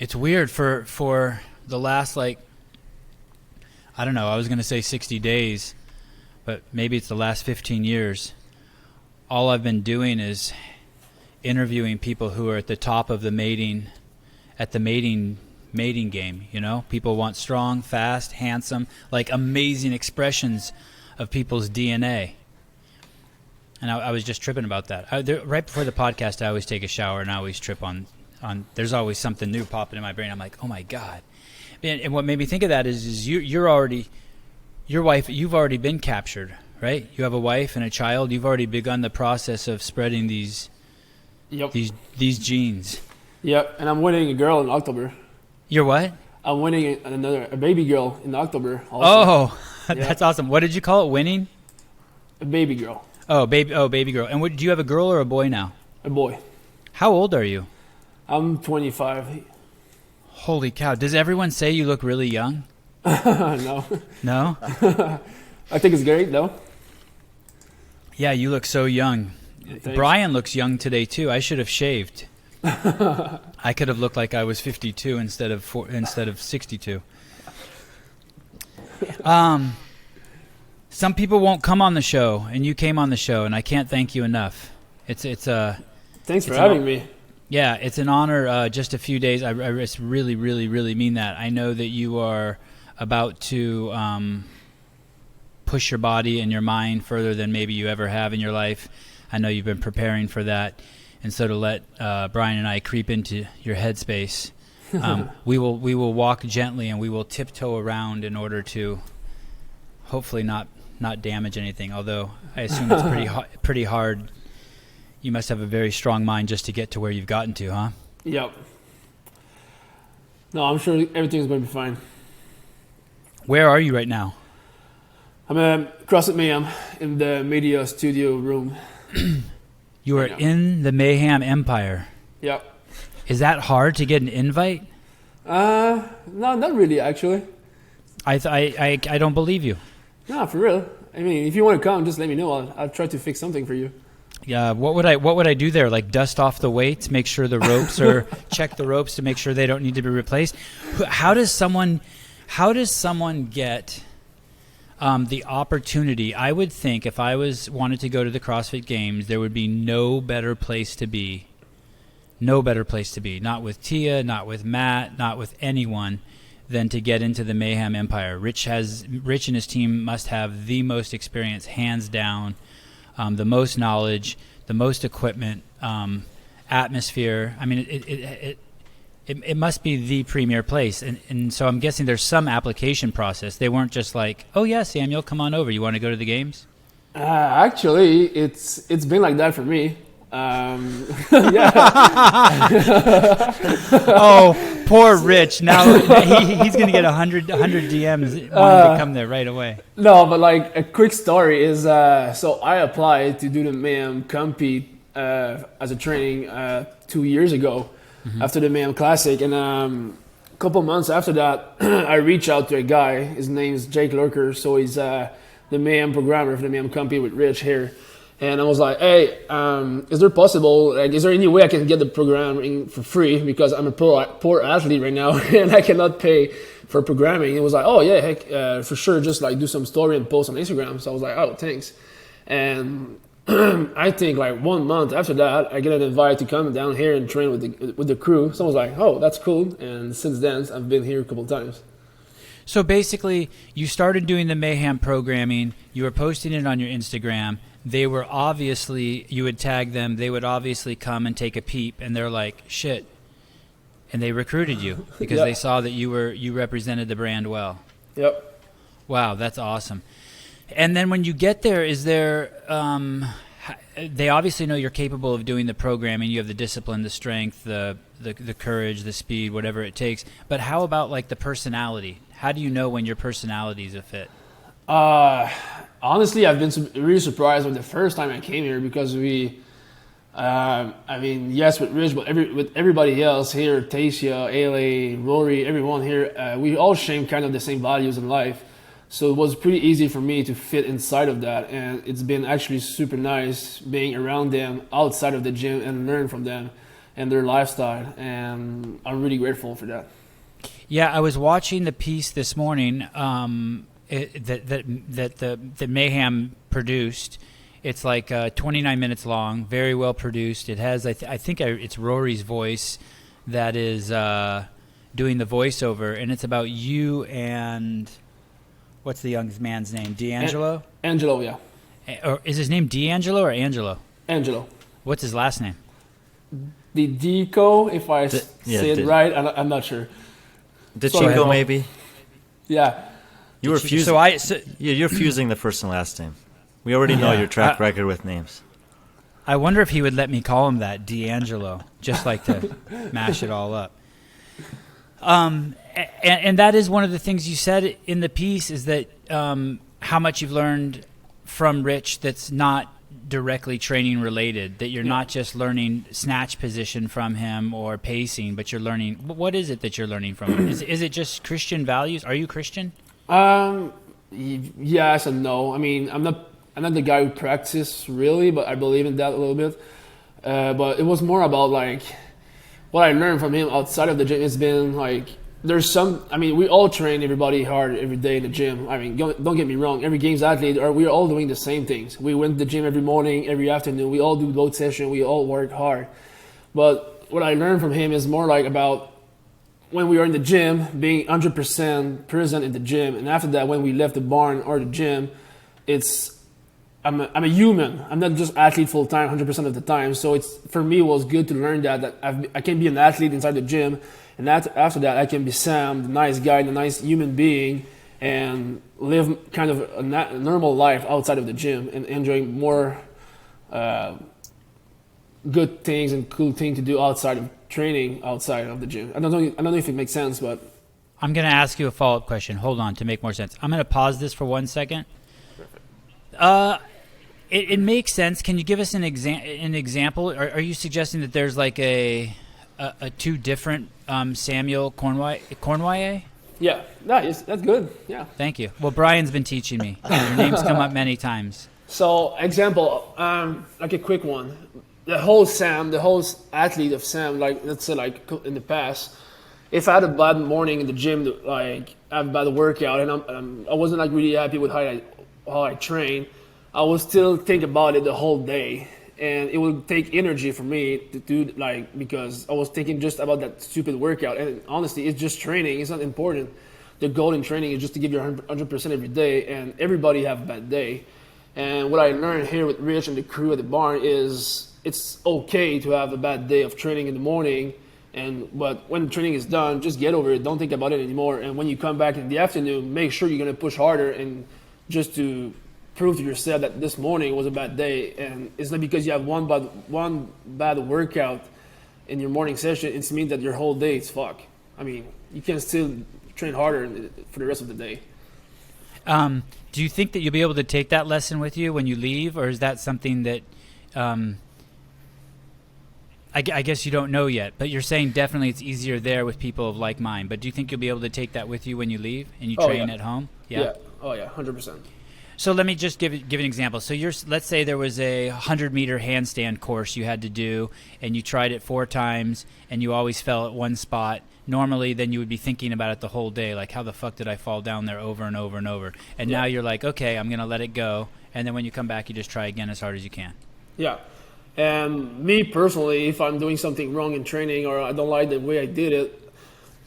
It's weird for the last, like, I don't know, I was going to say 60 days, but maybe it's the last 15 years. All I've been doing is interviewing people who are at the top of the mating game, you know? People want strong, fast, handsome, like amazing expressions of people's DNA. And I was just tripping about that. Right before the podcast, I always take a shower and I always trip on there's always something new popping in my brain. I'm like, oh my God. And what made me think of that is your wife, you've already been captured, right? You have a wife and a child. You've already begun the process of spreading these genes. Yep, and I'm winning a girl in October. You're what? I'm winning a baby girl in October also. Oh, that's awesome. What did you call it? Winning? A baby girl. Oh, baby girl. And do you have a girl or a boy now? A boy. How old are you? I'm 25. Holy cow. Does everyone say you look really young? No. No? I think it's great, though. Yeah, you look so young. Thanks. Brian looks young today, too. I should have shaved. I could have looked like I was 52 instead of 62. Some people won't come on the show, and you came on the show, and I can't thank you enough. Thanks for having me. Yeah, it's an honor. Just a few days. I really, really, really mean that. I know that you are about to push your body and your mind further than maybe you ever have in your life. I know you've been preparing for that. And so to let Brian and I creep into your headspace, we will walk gently and we will tiptoe around in order to hopefully not damage anything. Although I assume it's pretty hard. You must have a very strong mind just to get to where you've gotten to, huh? Yep. No, I'm sure everything's going to be fine. Where are you right now? I'm at CrossFit Mayhem in the media studio room. You are in the Mayhem Empire. Yep. Is that hard to get an invite? No, not really, actually. I don't believe you. No, for real. I mean, if you want to come, just let me know. I'll try to fix something for you. Yeah. What would I do there? Like dust off the weights, make sure the ropes or check the ropes to make sure they don't need to be replaced. How does someone get the opportunity? I would think if I wanted to go to the CrossFit Games, there would be no better place to be. No better place to be. Not with Tia, not with Matt, not with anyone, than to get into the Mayhem Empire. Rich and his team must have the most experience, hands down, the most knowledge, the most equipment, atmosphere. I mean, it must be the premier place. And so I'm guessing there's some application process. They weren't just like, oh, yeah, Samuel, come on over. You want to go to the games? Actually, it's been like that for me. Yeah. Oh, poor Rich. Now he's going to get 100 DMs wanting to come there right away. No, but like a quick story is, so I applied to do the Mayhem compete as a training 2 years ago after the Mayhem Classic. And a couple months after that, I reached out to a guy. His name is Jake Lurker. So he's the Mayhem programmer for the Mayhem compete with Rich here. And I was like, hey, is there any way I can get the programming for free? Because I'm a poor athlete right now and I cannot pay for programming. It was like, oh yeah, heck, for sure. Just like do some story and post on Instagram. So I was like, oh, thanks. And I think like 1 month after that, I get an invite to come down here and train with the crew. So I was like, oh, that's cool. And since then, I've been here a couple of times. So basically, you started doing the Mayhem programming. You were posting it on your Instagram. They were obviously, you would tag them, they would obviously come and take a peep, and they're like, shit. And they recruited you because they saw that you represented the brand well. Yep. Wow, that's awesome. And then when you get there, is there, they obviously know you're capable of doing the programming. You have the discipline, the strength, the courage, the speed, whatever it takes. But how about like the personality? How do you know when your personality is a fit? Honestly, I've been really surprised with the first time I came here because yes, with Rich, but with everybody else here, Tasia, Ale, Rory, everyone here, we all share kind of the same values in life. So it was pretty easy for me to fit inside of that. And it's been actually super nice being around them outside of the gym and learn from them. and their lifestyle, and I'm really grateful for that. Yeah, I was watching the piece this morning that Mayhem produced. It's like 29 minutes long, very well produced. It has, it's Rory's voice that is doing the voiceover, and it's about you and what's the young man's name? D'Angelo? Angelo, yeah. Or is his name D'Angelo or Angelo? Angelo. What's his last name? The Deco, if I say it right, I'm not sure. DeChico, maybe? Yeah. You were fusing. You're fusing the first and last name. We already know your track record with names. I wonder if he would let me call him that, D'Angelo, just like to mash it all up. And that is one of the things you said in the piece is that how much you've learned from Rich that's not directly training related, that you're not just learning snatch position from him or pacing, but you're learning. What is it that you're learning from him? Is it just Christian values? Are you Christian? Yes and no. I mean, I'm not the guy who practices really, but I believe in that a little bit. But it was more about like what I learned from him outside of the gym. It's been like we all train everybody hard every day in the gym. I mean, don't get me wrong. Every games athlete, we're all doing the same things. We went to the gym every morning, every afternoon. We all do both sessions. We all work hard. But what I learned from him is more like about when we were in the gym, being 100% present in the gym. And after that, when we left the barn or the gym, I'm a human. I'm not just athlete full time 100% of the time. So for me, it was good to learn that I can be an athlete inside the gym. And after that, I can be Sam, the nice guy, the nice human being, and live kind of a normal life outside of the gym and enjoying more good things and cool things to do outside of training, outside of the gym. I don't know if it makes sense, but I'm going to ask you a follow-up question. Hold on to make more sense. I'm going to pause this for 1 second. It makes sense. Can you give us an example? Are you suggesting that there's like a two different Samuel Cournoyer? Yeah, that's good. Yeah. Thank you. Well, Brian's been teaching me. Your name's come up many times. So, example, like a quick one. The whole athlete of Sam, like let's say like in the past, if I had a bad morning in the gym, like I have a bad workout, and I wasn't like really happy with how I train, I would still think about it the whole day. And it would take energy for me to do because I was thinking just about that stupid workout. And honestly, it's just training. It's not important. The goal in training is just to give you 100% every day. And everybody have a bad day. And what I learned here with Rich and the crew at the barn is it's okay to have a bad day of training in the morning. But when training is done, just get over it. Don't think about it anymore. And when you come back in the afternoon, make sure you're going to push harder and just to prove to yourself that this morning was a bad day. And it's not because you have one bad workout in your morning session, it means that your whole day is fuck. I mean, you can still train harder for the rest of the day. Do you think that you'll be able to take that lesson with you when you leave, or is that something that I guess you don't know yet, but you're saying definitely it's easier there with people of like mind. But do you think you'll be able to take that with you when you leave and you train at home? Yeah. Oh, yeah, 100%. So let me just give an example. So let's say there was a 100-meter handstand course you had to do, and you tried it 4 times, and you always fell at one spot. Normally, then you would be thinking about it the whole day, like how the fuck did I fall down there over and over and over? And now you're like, okay, I'm going to let it go. And then when you come back, you just try again as hard as you can. Yeah. And me personally, if I'm doing something wrong in training or I don't like the way I did it,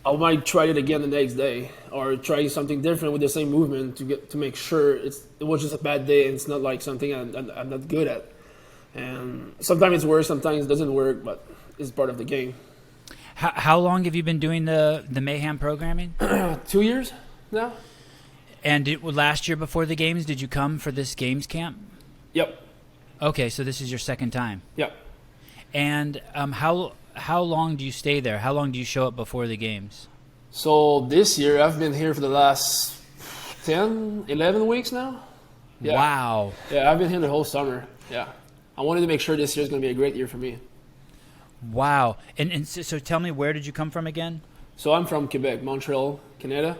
I might try it again the next day or try something different with the same movement to make sure it was just a bad day and it's not like something I'm not good at. And sometimes it's worse, sometimes it doesn't work, but it's part of the game. How long have you been doing the Mayhem programming? 2 years now. And last year before the games, did you come for this games camp? Yep. Okay, so this is your second time. Yep. And how long do you stay there? How long do you show up before the games? So this year, I've been here for the last 10, 11 weeks now. Yeah. Wow. Yeah, I've been here the whole summer. Yeah. I wanted to make sure this year is going to be a great year for me. Wow. And so tell me, where did you come from again? So I'm from Quebec, Montreal, Canada.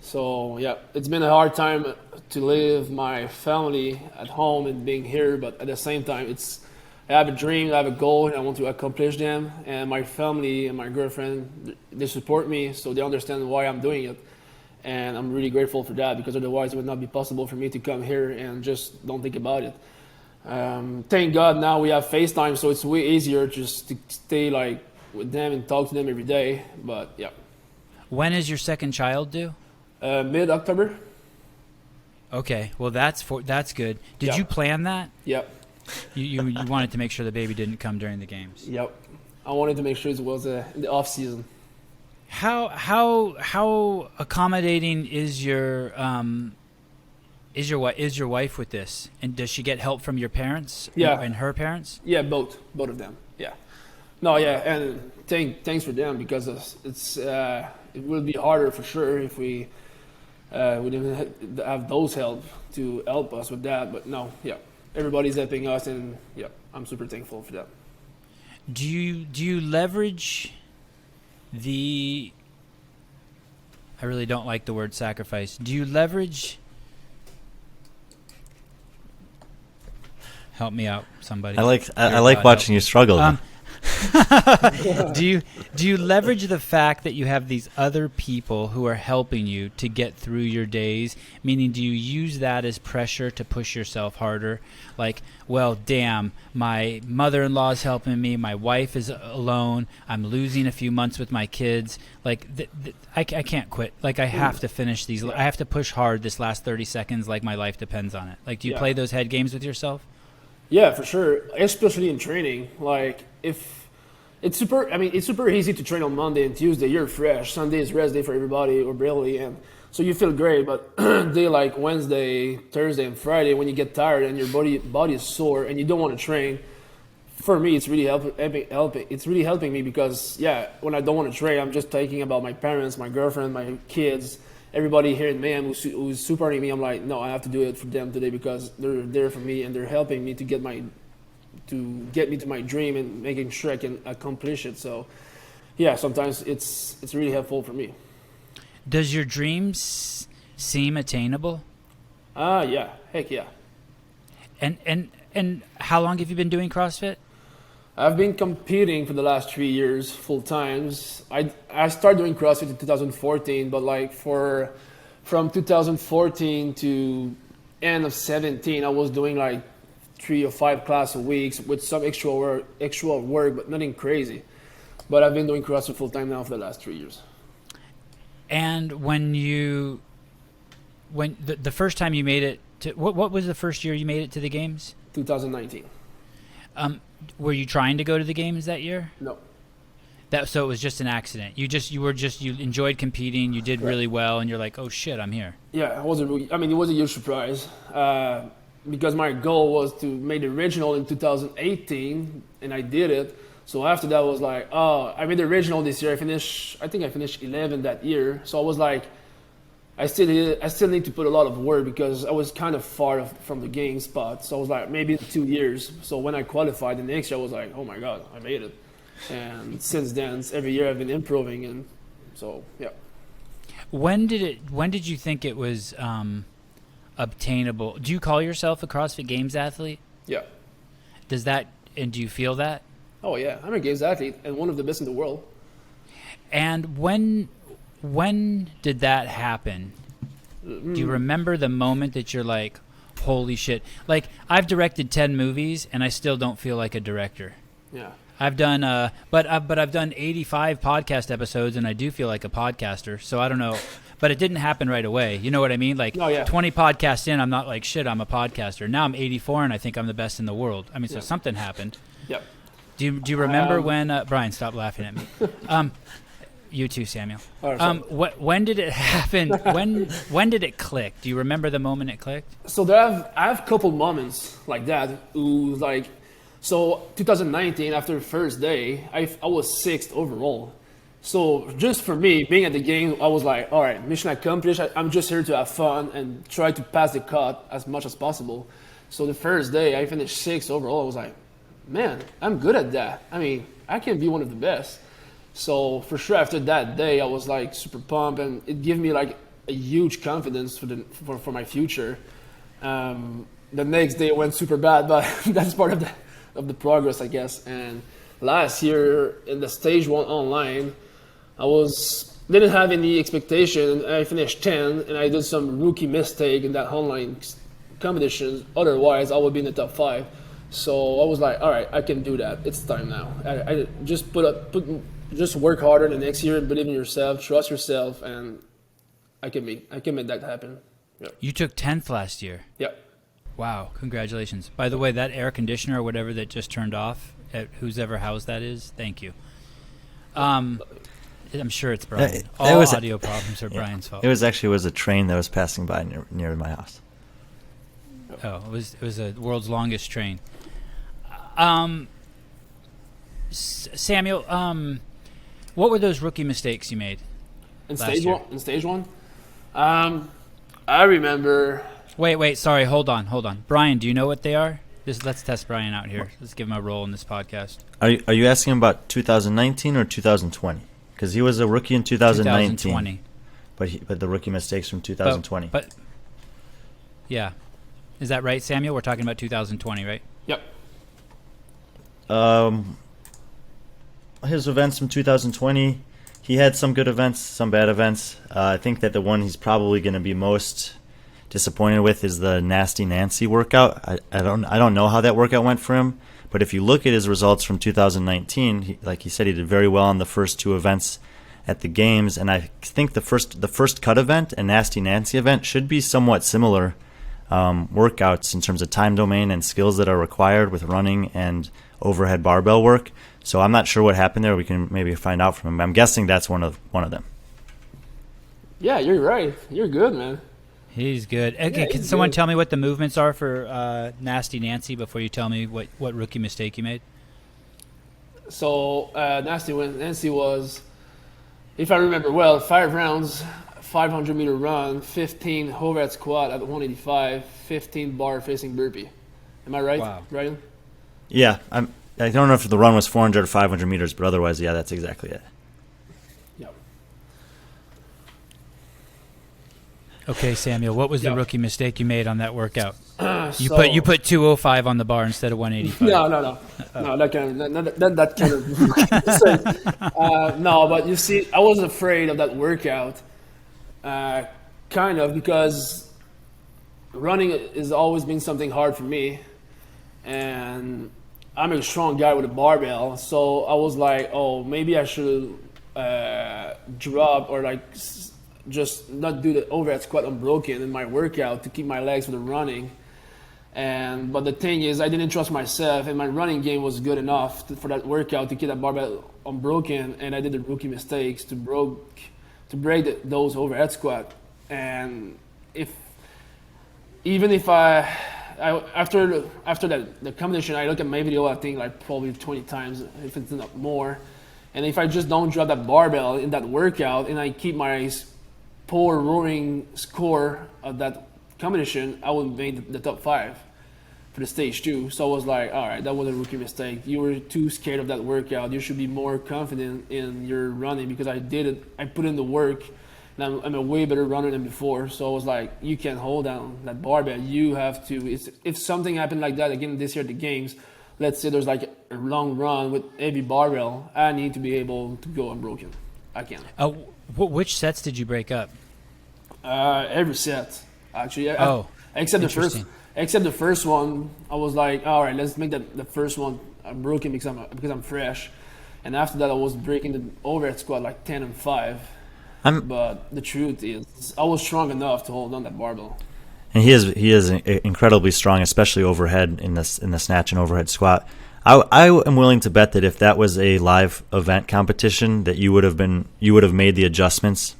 So, yeah, it's been a hard time to leave my family at home and being here, but at the same time, it's I have a dream, I have a goal, and I want to accomplish them. And my family and my girlfriend, they support me, so they understand why I'm doing it. And I'm really grateful for that, because otherwise it would not be possible for me to come here and just don't think about it. Thank God now we have FaceTime, so it's way easier just to stay like with them and talk to them every day. But yeah. When is your second child due? Mid-October. Okay, well that's good. Did you plan that? Yep. You wanted to make sure the baby didn't come during the games. Yep. I wanted to make sure it was in the off season. How accommodating is your wife with this? And does she get help from your parents? Yeah. And her parents? Yeah, both of them. Yeah. No, yeah, and thanks for them, because it will be harder for sure if we didn't have those help to help us with that. But no, yeah, everybody's helping us, and yeah, I'm super thankful for that. Do you leverage the? I really don't like the word sacrifice. Do you leverage? Help me out, somebody. I like watching you struggle. Do you leverage the fact that you have these other people who are helping you to get through your days? Meaning, do you use that as pressure to push yourself harder? Like, well, damn, my mother-in-law is helping me. My wife is alone. I'm losing a few months with my kids. Like, I can't quit. Like, I have to finish these. I have to push hard this last 30 seconds like my life depends on it. Like, do you play those head games with yourself? Yeah, for sure. Especially in training. Like, if it's super easy to train on Monday and Tuesday. You're fresh. Sunday is rest day for everybody, or barely, and so you feel great. But day like Wednesday, Thursday, and Friday, when you get tired and your body is sore and you don't want to train, for me, it's really helping. It's really helping me, because when I don't want to train, I'm just thinking about my parents, my girlfriend, my kids. Everybody here in Mayhem who's supporting me. I'm like, no, I have to do it for them today, because they're there for me and they're helping me to get me to my dream and making sure I can accomplish it. So, yeah, sometimes it's really helpful for me. Does your dreams seem attainable? Yeah, heck yeah. And how long have you been doing CrossFit? I've been competing for the last 3 years full times. I started doing CrossFit in 2014, but like from 2014 to end of 17, I was doing like 3 or 5 classes a week with some extra work, but nothing crazy. But I've been doing CrossFit full time now for the last 3 years. And when the first time you made it to, what was the first year you made it to the games? 2019. Were you trying to go to the games that year? No. So it was just an accident. You enjoyed competing. You did really well, and you're like, oh shit, I'm here. Yeah, it was a huge surprise, because my goal was to make the regional in 2018, and I did it. So after that, I was like, oh, I made the regional this year. I think I finished 11 that year. So I was like, I still need to put a lot of work, because I was kind of far from the game spot. So I was like, maybe in 2 years. So when I qualified the next year, I was like, oh my God, I made it. And since then, every year I've been improving, and so yeah. When did you think it was obtainable? Do you call yourself a CrossFit Games athlete? Yeah. Do you feel that? Oh yeah, I'm a Games athlete and one of the best in the world. And when did that happen? Do you remember the moment that you're like, holy shit? Like, I've directed 10 movies and I still don't feel like a director. Yeah. I've done, but I've done 85 podcast episodes, and I do feel like a podcaster. So I don't know, but it didn't happen right away. You know what I mean? Like 20 podcasts in, I'm not like shit. I'm a podcaster. Now I'm 84, and I think I'm the best in the world. I mean, so something happened. Yep. Do you remember when Brian? Stop laughing at me. You too, Samuel. When did it happen? When did it click? Do you remember the moment it clicked? So I have a couple moments like that. So 2019, after the first day, I was 6th overall. So just for me, being at the game, I was like, all right, mission accomplished. I'm just here to have fun and try to pass the cut as much as possible. So the first day, I finished 6th overall. I was like, man, I'm good at that. I mean, I can be one of the best. So for sure, after that day, I was like super pumped, and it gave me like a huge confidence for my future. The next day it went super bad, but that's part of of the progress, I guess. And last year in the stage 1 online, didn't have any expectation. I finished 10, and I did some rookie mistake in that online competition. Otherwise, I would be in the top 5. So I was like, all right, I can do that. It's time now. I just just work harder the next year, believe in yourself, trust yourself, and I can make that happen. Yeah. You took 10th last year. Yeah. Wow, congratulations. By the way, that air conditioner or whatever that just turned off at whose ever house that is, thank you. I'm sure it's Brian. All audio problems are Brian's fault. It was a train that was passing by near my house. Oh, it was a world's longest train. Samuel, what were those rookie mistakes you made In last year? stage 1? I remember. Wait, sorry, hold on. Brian, do you know what they are? Let's test Brian out here. Let's give him a role in this podcast. Are you asking about 2019 or 2020? Because he was a rookie in 2019. 2020. But the rookie mistakes from 2020. But yeah. Is that right, Samuel? We're talking about 2020, right? Yep. His events from 2020, he had some good events, some bad events. I think that the one he's probably going to be most disappointed with is the Nasty Nancy workout. I don't know how that workout went for him, but if you look at his results from 2019, like he said, he did very well on the first 2 events at the games, and I think the first cut event and Nasty Nancy event should be somewhat similar workouts in terms of time domain and skills that are required with running and overhead barbell work. So I'm not sure what happened there. We can maybe find out from him. I'm guessing that's one of them. Yeah, you're right. You're good, man. He's good. Okay, Yeah, can he's someone good. tell me what the movements are for Nasty Nancy before you tell me what rookie mistake you made? So Nasty Nancy was, if I remember well, 5 rounds, 500-meter run, 15 overhead squat at 185, 15 bar facing burpee. Am I right, Wow. Brian? Yeah, I don't know if the run was 400 or 500 meters, but otherwise, yeah, that's exactly it. Yeah. Okay, Samuel, what was the Yeah. rookie mistake you made on that workout? You So- put 205 on the bar instead of 185. No, that kind of no, but you see, I was afraid of that workout, kind of, because running has always been something hard for me, and I'm a strong guy with a barbell, so I was like, oh, maybe I should drop or just not do the overhead squat unbroken in my workout to keep my legs for the running. But the thing is, I didn't trust myself, and my running game was good enough for that workout to keep that barbell unbroken. And I did the rookie mistakes to break those overhead squat. And after the competition, I look at my video, I think like probably 20 times, if it's not more. And if I just don't drop that barbell in that workout, and I keep my poor rowing score of that competition, I would make the top 5 for the stage 2. So I was like, all right, that was a rookie mistake. You were too scared of that workout. You should be more confident in your running, because I did it. I put in the work, and I'm a way better runner than before. So I was like, you can't hold down that barbell. You have to. If something happened like that again this year at the games, let's say there's like a long run with heavy barbell, I need to be able to go unbroken. I can. Which sets did you break up? Every set, actually. Except interesting. the first one, I was like, all right, let's make the first one broken because I'm fresh. And after that, I was breaking the overhead squat like 10 and 5. But the truth is, I was strong enough to hold on that barbell. And he is incredibly strong, especially overhead in the snatch and overhead squat. I am willing to bet that if that was a live event competition, that you would have made the adjustments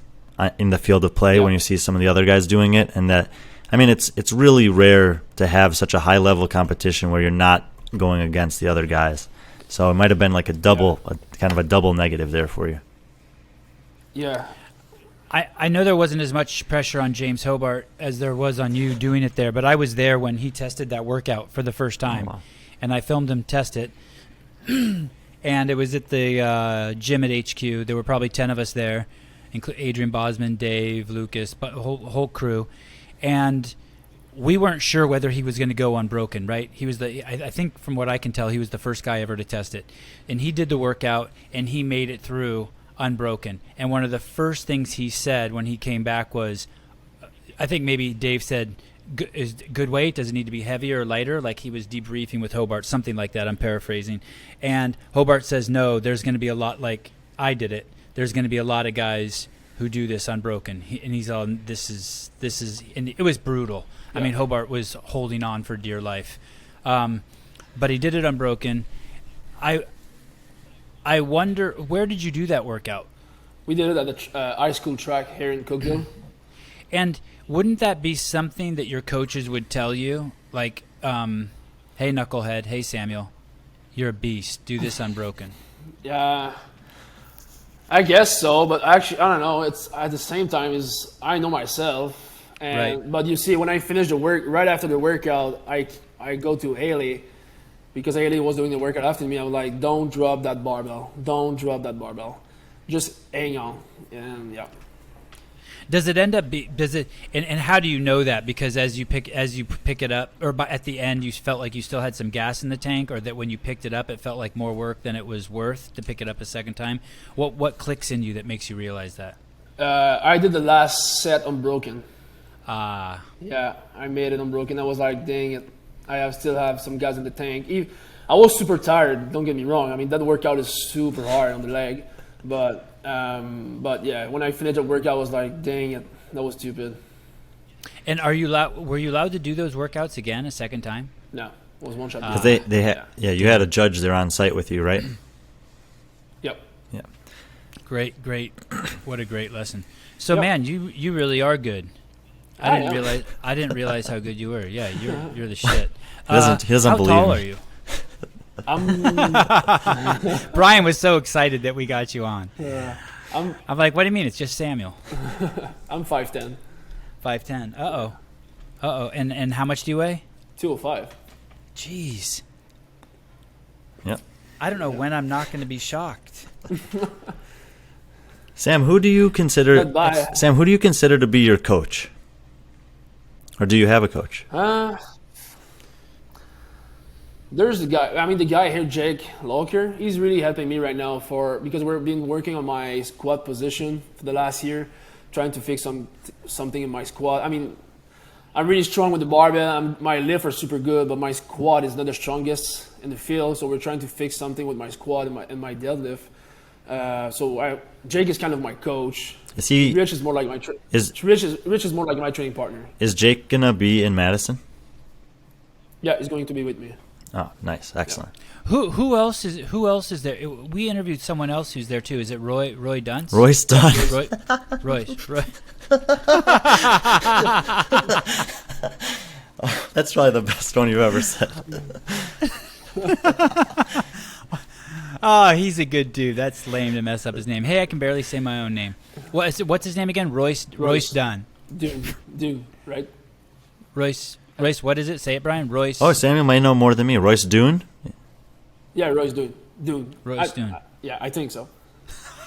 in the field of play when you see some of the other guys doing it. And that, I mean, it's really rare to have such a high level competition where you're not going against the other guys. So it might have been like a kind of a double negative there for you. Yeah. I know there wasn't as much pressure on James Hobart as there was on you doing it there, but I was there when he tested that workout for the first time. Oh, wow. And I filmed him test it. And it was at the gym at HQ. There were probably 10 of us there, including Adrian Bosman, Dave, Lucas, but whole crew. And we weren't sure whether he was going to go unbroken, right? He was I think from what I can tell, he was the first guy ever to test it. And he did the workout, and he made it through unbroken. And one of the first things he said when he came back was, I think maybe Dave said, is good weight? Does it need to be heavier or lighter? Like he was debriefing with Hobart, something like that. I'm paraphrasing. And Hobart says, no, there's going to be a lot, like I did it. There's going to be a lot of guys who do this unbroken. And he's all, this is, and it was brutal. Yeah. I mean, Hobart was holding on for dear life. But he did it unbroken. I wonder, where did you do that workout? We did it at the high school track here in Cookville. And wouldn't that be something that your coaches would tell you? Like, hey, knucklehead, hey, Samuel, you're a beast. Do this unbroken. Yeah, I guess so. But actually, I don't know. It's at the same time, is I know myself. And, right. But you see, when I finish the work, right after the workout, I go to Haley, because Haley was doing the workout after me. I was like, don't drop that barbell. Don't drop that barbell. Just hang on. And yeah. Does it end up and how do you know that? Because as you pick it up, or at the end you felt like you still had some gas in the tank, or that when you picked it up it felt like more work than it was worth to pick it up a second time? What clicks in you that makes you realize that? I did the last set unbroken. Yeah, I made it unbroken. I was like, dang it, still have some gas in the tank. I was super tired, don't get me wrong. I mean, that workout is super hard on the leg, but yeah, when I finished the workout, I was like, dang it, that was stupid. And were you allowed to do those workouts again a second time? No, it was one shot. Because they had, you had a judge there on site with you, right? Yep. Yeah. Great. What a great lesson. So man, you really are good. I didn't realize how good you were. Yeah, you're the shit. He doesn't believe me. How tall are you? Brian was so excited that we got you on. I'm like, what do you mean? It's just Samuel. I'm 5'10". 5'10". Uh-oh. And how much do you weigh? 205. Jeez. Yep. I don't know when I'm not going to be shocked. Sam, who do you consider to be your coach? Or do you have a coach? There's the guy. I mean, the guy here, Jake Locker. He's really helping me right now because we've been working on my squat position for the last year, trying to fix something in my squat. I mean, I'm really strong with the barbell. My lifts are super good, but my squat is not the strongest in the field. So we're trying to fix something with my squat and my deadlift. Jake is kind of my coach. Is he? Rich is more like my Rich is more like my training partner. Is Jake gonna be in Madison? Yeah, he's going to be with me. Oh, nice, excellent. Yeah. Who else is there? We interviewed someone else who's there too. Is it Roy Dunce? Royce Dunce. Roy. Oh, that's probably the best one you've ever said. Oh, he's a good dude. That's lame to mess up his name. Hey, I can barely say my own name. What's his name again? Royce Dunn. Dune, right? Royce, what is it? Say it, Brian. Royce. Oh, Samuel might know more than me. Royce Dune? Yeah, Royce Dune. Royce Dune. Yeah, I think so.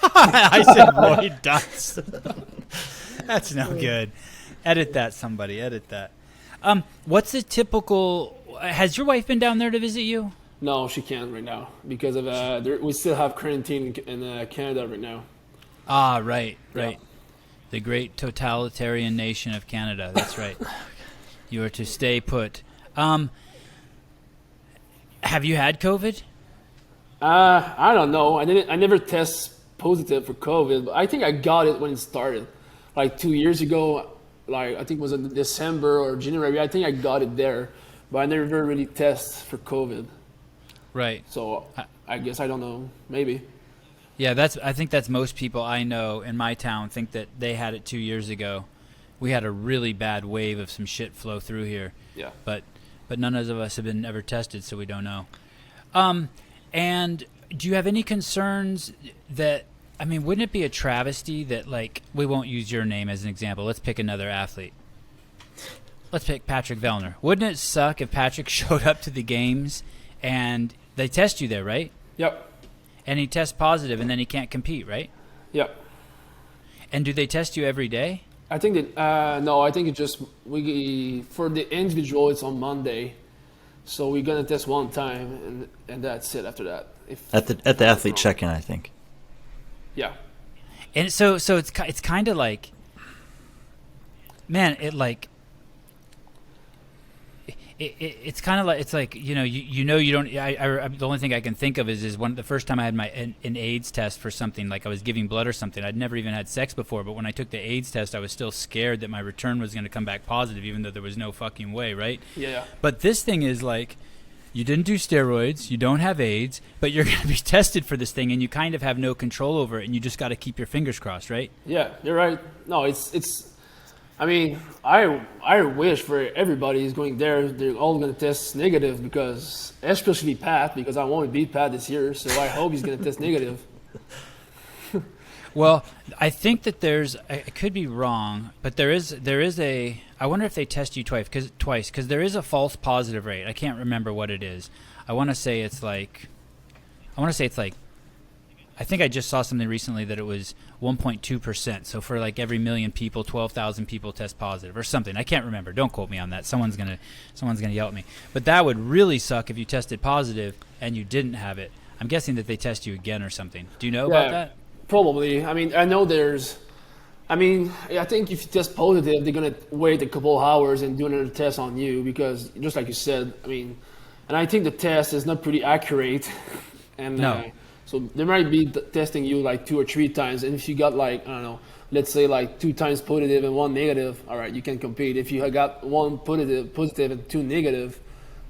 I said Roy Dunce. That's no good. Edit that, somebody. Edit that. What's the typical... Has your wife been down there to visit you? No, she can't right now because of we still have quarantine in Canada right now. Ah, right. The great totalitarian nation of Canada. That's right. You are to stay put. Have you had COVID? I don't know. I never test positive for COVID, but I think I got it when it started, like 2 years ago. Like I think it was in December or January. I think I got it there, but I never really test for COVID. Right. So I guess I don't know. Maybe. Yeah, I think that's most people I know in my town think that they had it 2 years ago. We had a really bad wave of some shit flow through here. Yeah. But none of us have been ever tested, so we don't know. And do you have any concerns that, I mean, wouldn't it be a travesty that, like, we won't use your name as an example. Let's pick another athlete. Let's pick Patrick Vellner. Wouldn't it suck if Patrick showed up to the games and they test you there, right? Yep. And he tests positive and then he can't compete, right? Yep. And do they test you every day? I think that no, I think it just we for the individual it's on Monday, so we're gonna test one time and that's it. After that, if At the athlete check-in, I think. yeah, And so it's kind of like, man, it's kind of like, it's like, you know you don't. The only thing I can think of is the first time I had an AIDS test for something, like I was giving blood or something. I'd never even had sex before, but when I took the AIDS test, I was still scared that my return was going to come back positive, even though there was no fucking way, right? yeah. But this thing is like, you didn't do steroids, you don't have AIDS, but you're going to be tested for this thing, and you kind of have no control over it, and you just got to keep your fingers crossed, right? Yeah, you're right. No, it's. I mean, I wish for everybody is going there. They're all going to test negative because, especially Pat, because I want to beat Pat this year. So I hope he's going to test negative. Well, I think that I could be wrong, but there is a. I wonder if they test you twice because there is a false positive rate. I can't remember what it is. I want to say it's like. I think I just saw something recently that it was 1.2%. So for like every million people, 12,000 people test positive or something. I can't remember. Don't quote me on that. Someone's gonna yell at me. But that would really suck if you tested positive and you didn't have it. I'm guessing that they test you again or something. Do you know about that? Probably. I mean, I know there's. I mean, I think if you test positive, they're gonna wait a couple hours and do another test on you because, just like you said, I mean, and I think the test is not pretty accurate. And No. so they might be testing you like 2 or 3 times, and if you got like, I don't know, let's say like 2 times positive and 1 negative, all right, you can compete. If you got 1 positive and 2 negative,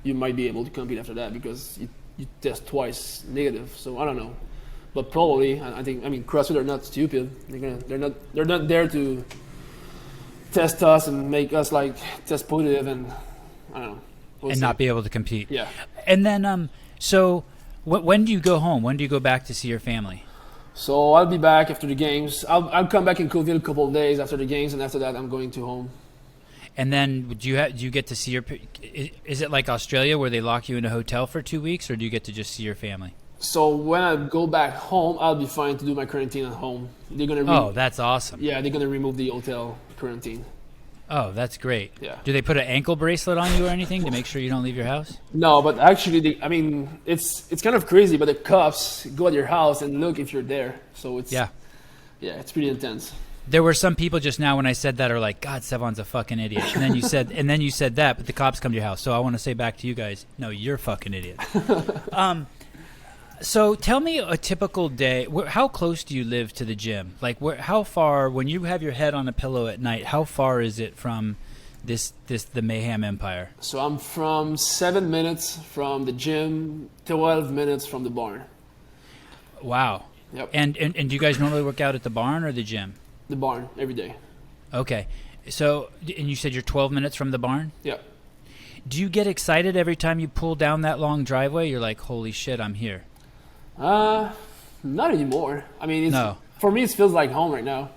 you might be able to compete after that because you test twice negative. So I don't know, but probably I think, I mean, CrossFit are not stupid. They're not there to test us and make us like test positive and I don't know. We'll And see. not be able to compete. Yeah. And then so. When do you go home? When do you go back to see your family? So I'll be back after the games. I'll come back in Coville a couple of days after the games, and after that I'm going to home. And then do you get to see your? Is it like Australia where they lock you in a hotel for 2 weeks, or do you get to just see your family? So when I go back home, I'll be fine to do my quarantine at home. They're gonna Oh, that's awesome. yeah, they're gonna remove the hotel quarantine. Oh, that's great. Yeah. Do they put an ankle bracelet on you or anything to make sure you don't leave your house? No, but actually, I mean, it's kind of crazy, but the cops go at your house and look if you're there. So it's Yeah. it's pretty intense. There were some people just now when I said that are like, God, Sevan's a fucking idiot. And then you said that, but the cops come to your house. So I want to say back to you guys, no, you're a fucking idiot. So tell me a typical day. How close do you live to the gym? Like, how far, when you have your head on a pillow at night, how far is it from the Mayhem Empire? So I'm from 7 minutes from the gym, 12 minutes from the barn. Wow. Yep. And do you guys normally work out at the barn or the gym? The barn every day. Okay. So, and you said you're 12 minutes from the barn? Yeah. Do you get excited every time you pull down that long driveway? You're like, holy shit, I'm here. Not anymore. I mean, No. For me, it feels like home right now.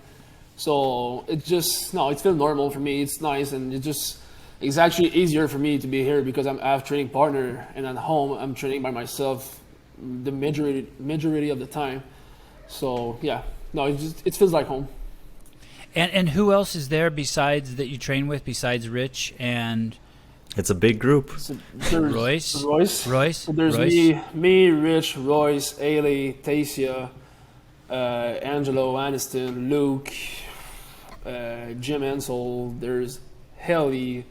So it feels normal for me. It's nice, and it's actually easier for me to be here because I have a training partner, and at home I'm training by myself the majority of the time. So yeah, no, it feels like home. And who else is there besides that you train with besides Rich and It's a big group. So there's Royce? So there's me, Rich, Royce, Ailey, Tasia, Angelo, Aniston, Luke, Jim Ansel. There's Helly.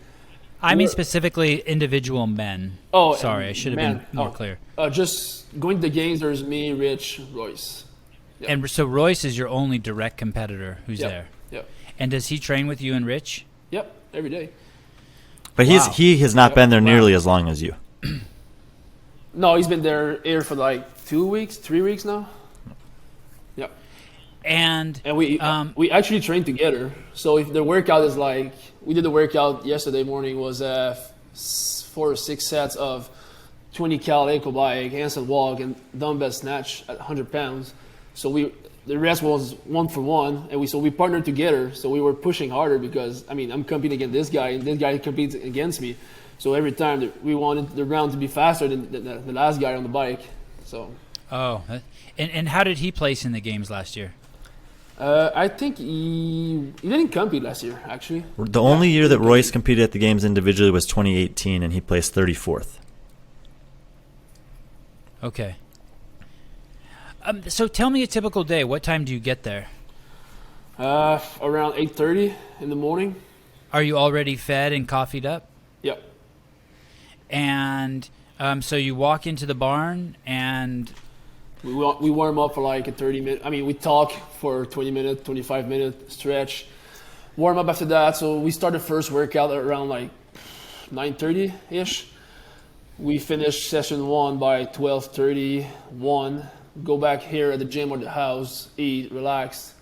I mean specifically individual men. Oh, sorry, I should have been more clear. Just going to the games. There's me, Rich, Royce. Yep. And so Royce is your only direct competitor who's there. Yep. And does he train with you and Rich? Yep. Every day. But Wow. he has not been there nearly as long as you. No, he's been here for like 2 weeks, 3 weeks now. Yep. And we actually train together. So if the workout is like, we did the workout yesterday morning was 4 or 6 sets of 20 cal ankle bike, handstand walk, and dumbbell snatch at 100 pounds. So the rest was 1 for 1, and we partnered together. So we were pushing harder because I'm competing against this guy, and this guy competes against me. So every time we wanted the round to be faster than the last guy on the bike. So. and how did he place in the games last year? I think he didn't compete last year, actually. The only year that Royce competed at the games individually was 2018, and he placed 34th. Okay. So tell me a typical day. What time do you get there? Around 8:30 in the morning. Are you already fed and coffeeed up? Yep. And so you walk into the barn and We warm up for like a 30-minute. I mean, we talk for 20 minutes, 25-minute stretch. Warm up after that. So we start the first workout at around like 9:30 ish. We finish session 1 by 12:30, 1. Go back here at the gym or the house, eat, relax,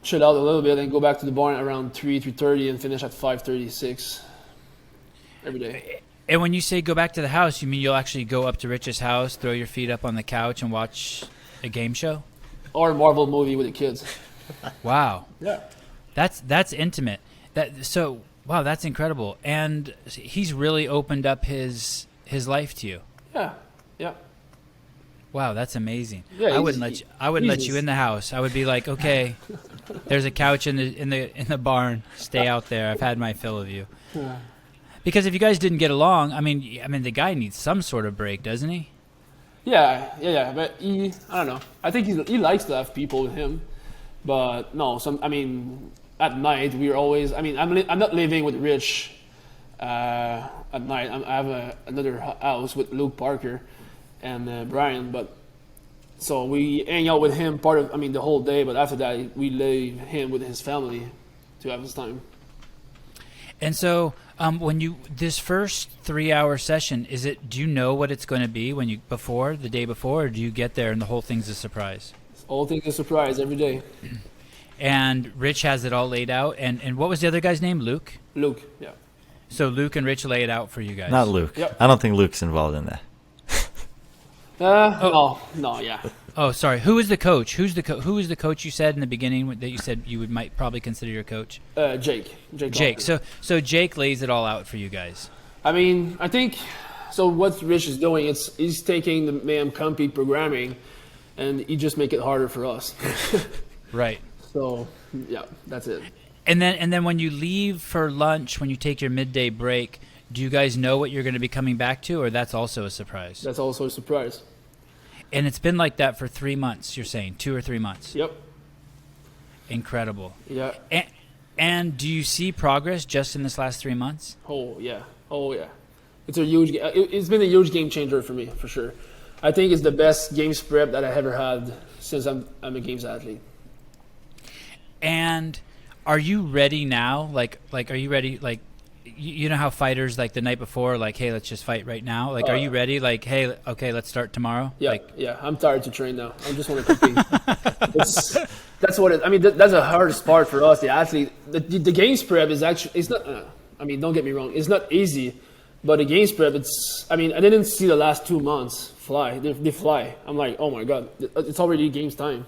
chill out a little bit, and go back to the barn around 3:30, and finish at 5:36 every day. And when you say go back to the house, you mean you'll actually go up to Rich's house, throw your feet up on the couch, and watch a game show? Or a Marvel movie with the kids. Wow. Yeah. That's intimate. Wow, that's incredible. And he's really opened up his life to you. Yeah. Yeah. Wow, that's amazing. Yeah, I wouldn't let you in the house. I would be like, okay, there's a couch in the barn. Stay out there. I've had my fill of you. Yeah. Because if you guys didn't get along, I mean, the guy needs some sort of break, doesn't he? Yeah. But I don't know. I think he likes to have people with him. But no, at night we're always. I mean, I'm not living with Rich. At night, I have another house with Luke Parker and Brian. But so we hang out with him the whole day. But after that, we leave him with his family to have his time. And so, this first 3-hour session, do you know what it's going to be the day before, or do you get there and the whole thing's a surprise? All things a surprise every day. And Rich has it all laid out. And what was the other guy's name? Luke? Luke, yeah. So Luke and Rich lay it out for you guys. Not Luke. Yep. I don't think Luke's involved in that. No, yeah. Oh, sorry. Who is the coach? Who was the coach you said in the beginning that you said you might probably consider your coach? Jake. Jake. So Jake lays it all out for you guys. I mean, I think so. What Rich is doing, he's taking the MAM compete programming, and he just make it harder for us. Right. So yeah, that's it. And then when you leave for lunch, when you take your midday break, do you guys know what you're going to be coming back to, or that's also a surprise? That's also a surprise. And it's been like that for 3 months, you're saying? 2 or 3 months? Yep. Incredible. Yeah. And do you see progress just in this last 3 months? Oh yeah. It's it's been a huge game changer for me, for sure. I think it's the best games prep that I ever had since I'm a games athlete. And are you ready now? Like are you ready? Like, you know how fighters, like, the night before, like, hey, let's just fight right now? Like, are you ready? Like, hey, okay, let's start tomorrow? Yeah, I'm tired to train now. I just want to compete. That's what that's the hardest part for us, the athlete. The games prep is actually, it's not, don't get me wrong, it's not easy, but the games prep, I didn't see the last 2 months fly. They fly. I'm like, oh my God, it's already games time.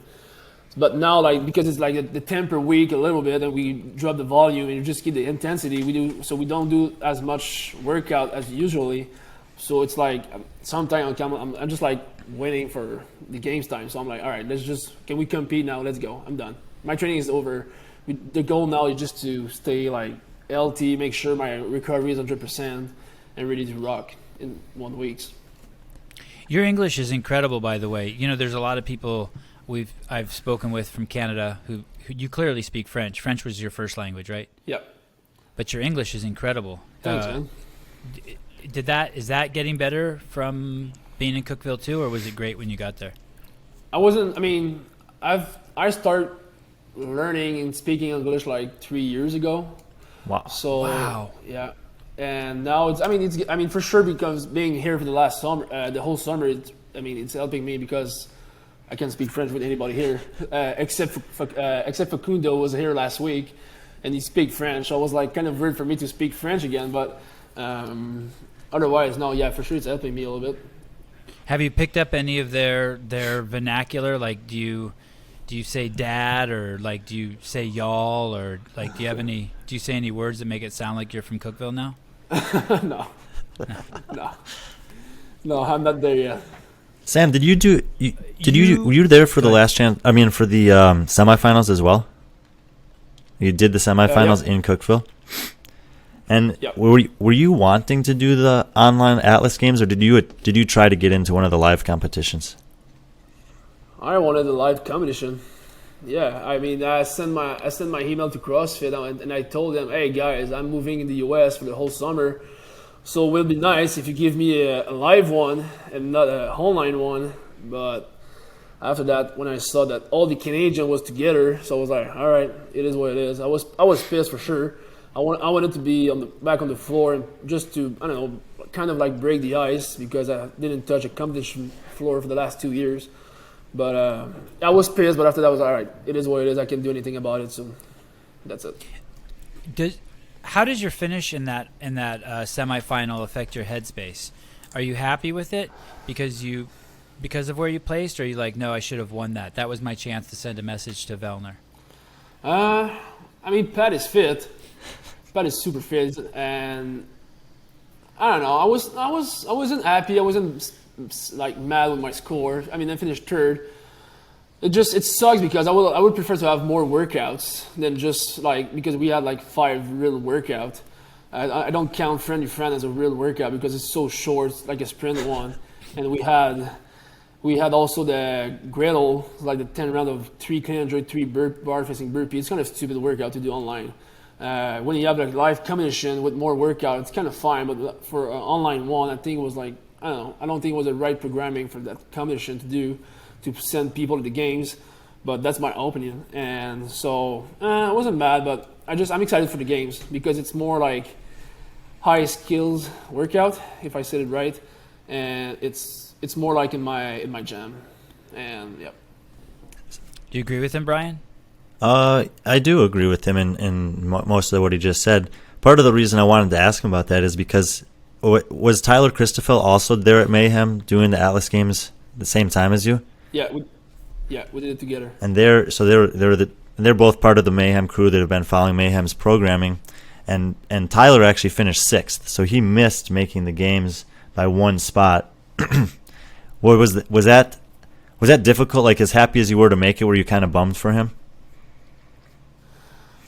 But now, like, because it's like the temper week a little bit, and we drop the volume and you just keep the intensity, we don't do as much workout as usually. So it's like sometimes I'm just like waiting for the games time. So I'm like, all right, can we compete now? Let's go. I'm done. My training is over. The goal now is just to stay like LT, make sure my recovery is 100% and ready to rock in 1 week. Your English is incredible, by the way. You know, there's a lot of people I've spoken with from Canada who you clearly speak French. French was your first language, right? Yeah. But your English is incredible. Thanks, man. Is that getting better from being in Cookeville too, or was it great when you got there? I started learning and speaking English like 3 years ago. Wow. So wow. Yeah. And now it's for sure, because being here for the last summer, the whole summer, it's helping me because I can't speak French with anybody here, except Facundo was here last week, and he speaks French. So it was like kind of weird for me to speak French again, but otherwise, no, yeah, for sure it's helping me a little bit. Have you picked up any of their vernacular? Like, do you say dad, or like do you say y'all, or like do you say any words that make it sound like you're from Cookeville now? No, I'm not there yet. Sam, did you do? Were you there for the last chance? I mean, for the semifinals as well. You did the semifinals in Cookeville. And were you wanting to do the online Atlas games, or did you try to get into one of the live competitions? I wanted a live competition. Yeah, I mean, I sent my email to CrossFit and I told them, hey guys, I'm moving in the US for the whole summer, so it will be nice if you give me a live one and not a online one. But after that, when I saw that all the Canadian was together, so I was like, all right, it is what it is. I was pissed for sure. I wanted to be back on the floor and just to, I don't know, kind of like break the ice, because I didn't touch a competition floor for the last 2 years. But I was pissed, but after that I was all right. It is what it is. I can't do anything about it, so that's it. How does your finish in that semifinal affect your headspace? Are you happy with it because of where you placed, or are you like, no, I should have won that? That was my chance to send a message to Vellner. I mean, Pat is fit. Pat is super fit, and I don't know. I wasn't happy. I wasn't like mad with my score. I mean, I finished third. It sucks because I would prefer to have more workouts than just like, because we had like 5 real workouts. I don't count Friendly Friend as a real workout because it's so short, like a sprint one. And we had also the Gretel, like the 10 round of 3 clean and jerk, 3 bar facing burpee. It's kind of a stupid workout to do online. When you have like live competition with more workout, it's kind of fine. But for an online one, I think it was like, I don't know. I don't think it was the right programming for that competition to do, to send people to the games. But that's my opinion. And so I wasn't mad, but I'm excited for the games because it's more like high skills workout, if I said it right, and it's more like in my jam. And yeah. Do you agree with him, Brian? I do agree with him in most of what he just said. Part of the reason I wanted to ask him about that is because was Tyler Christoffel also there at Mayhem doing the Atlas games the same time as you? Yeah, we did it together. And they're both part of the Mayhem crew that have been following Mayhem's programming, and Tyler actually finished 6th, so he missed making the games by 1 spot. Was that difficult? Like, as happy as you were to make it, were you kind of bummed for him?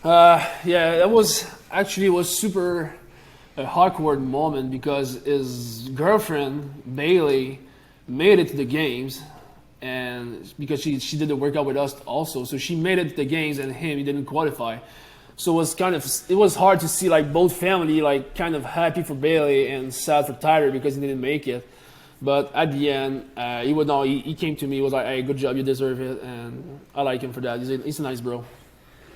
Yeah, that was super awkward moment because his girlfriend Bailey made it to the games, and because she did the workout with us also, so she made it to the games, and he didn't qualify. So it was hard to see like both family like kind of happy for Bailey and sad for Tyler because he didn't make it. But at the end, he came to me, he was like, hey, good job, you deserve it, and I like him for that. He's a nice bro.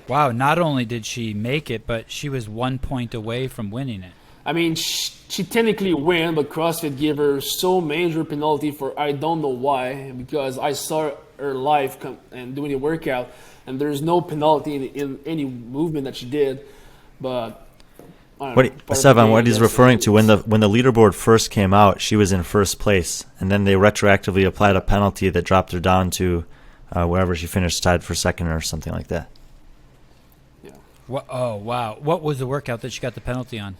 Wow, not only did she make it, but she was 1 point away from winning it. I mean, she technically won, but CrossFit gave her so major penalty for I don't know why, because I saw her live and doing the workout, and there's no penalty in any movement that she did. But Sevan, what he's referring to, when the leaderboard first came out, she was in first place, and then they retroactively applied a penalty that dropped her down to wherever she finished, tied for second or something like that. Oh, wow. What was the workout that she got the penalty on?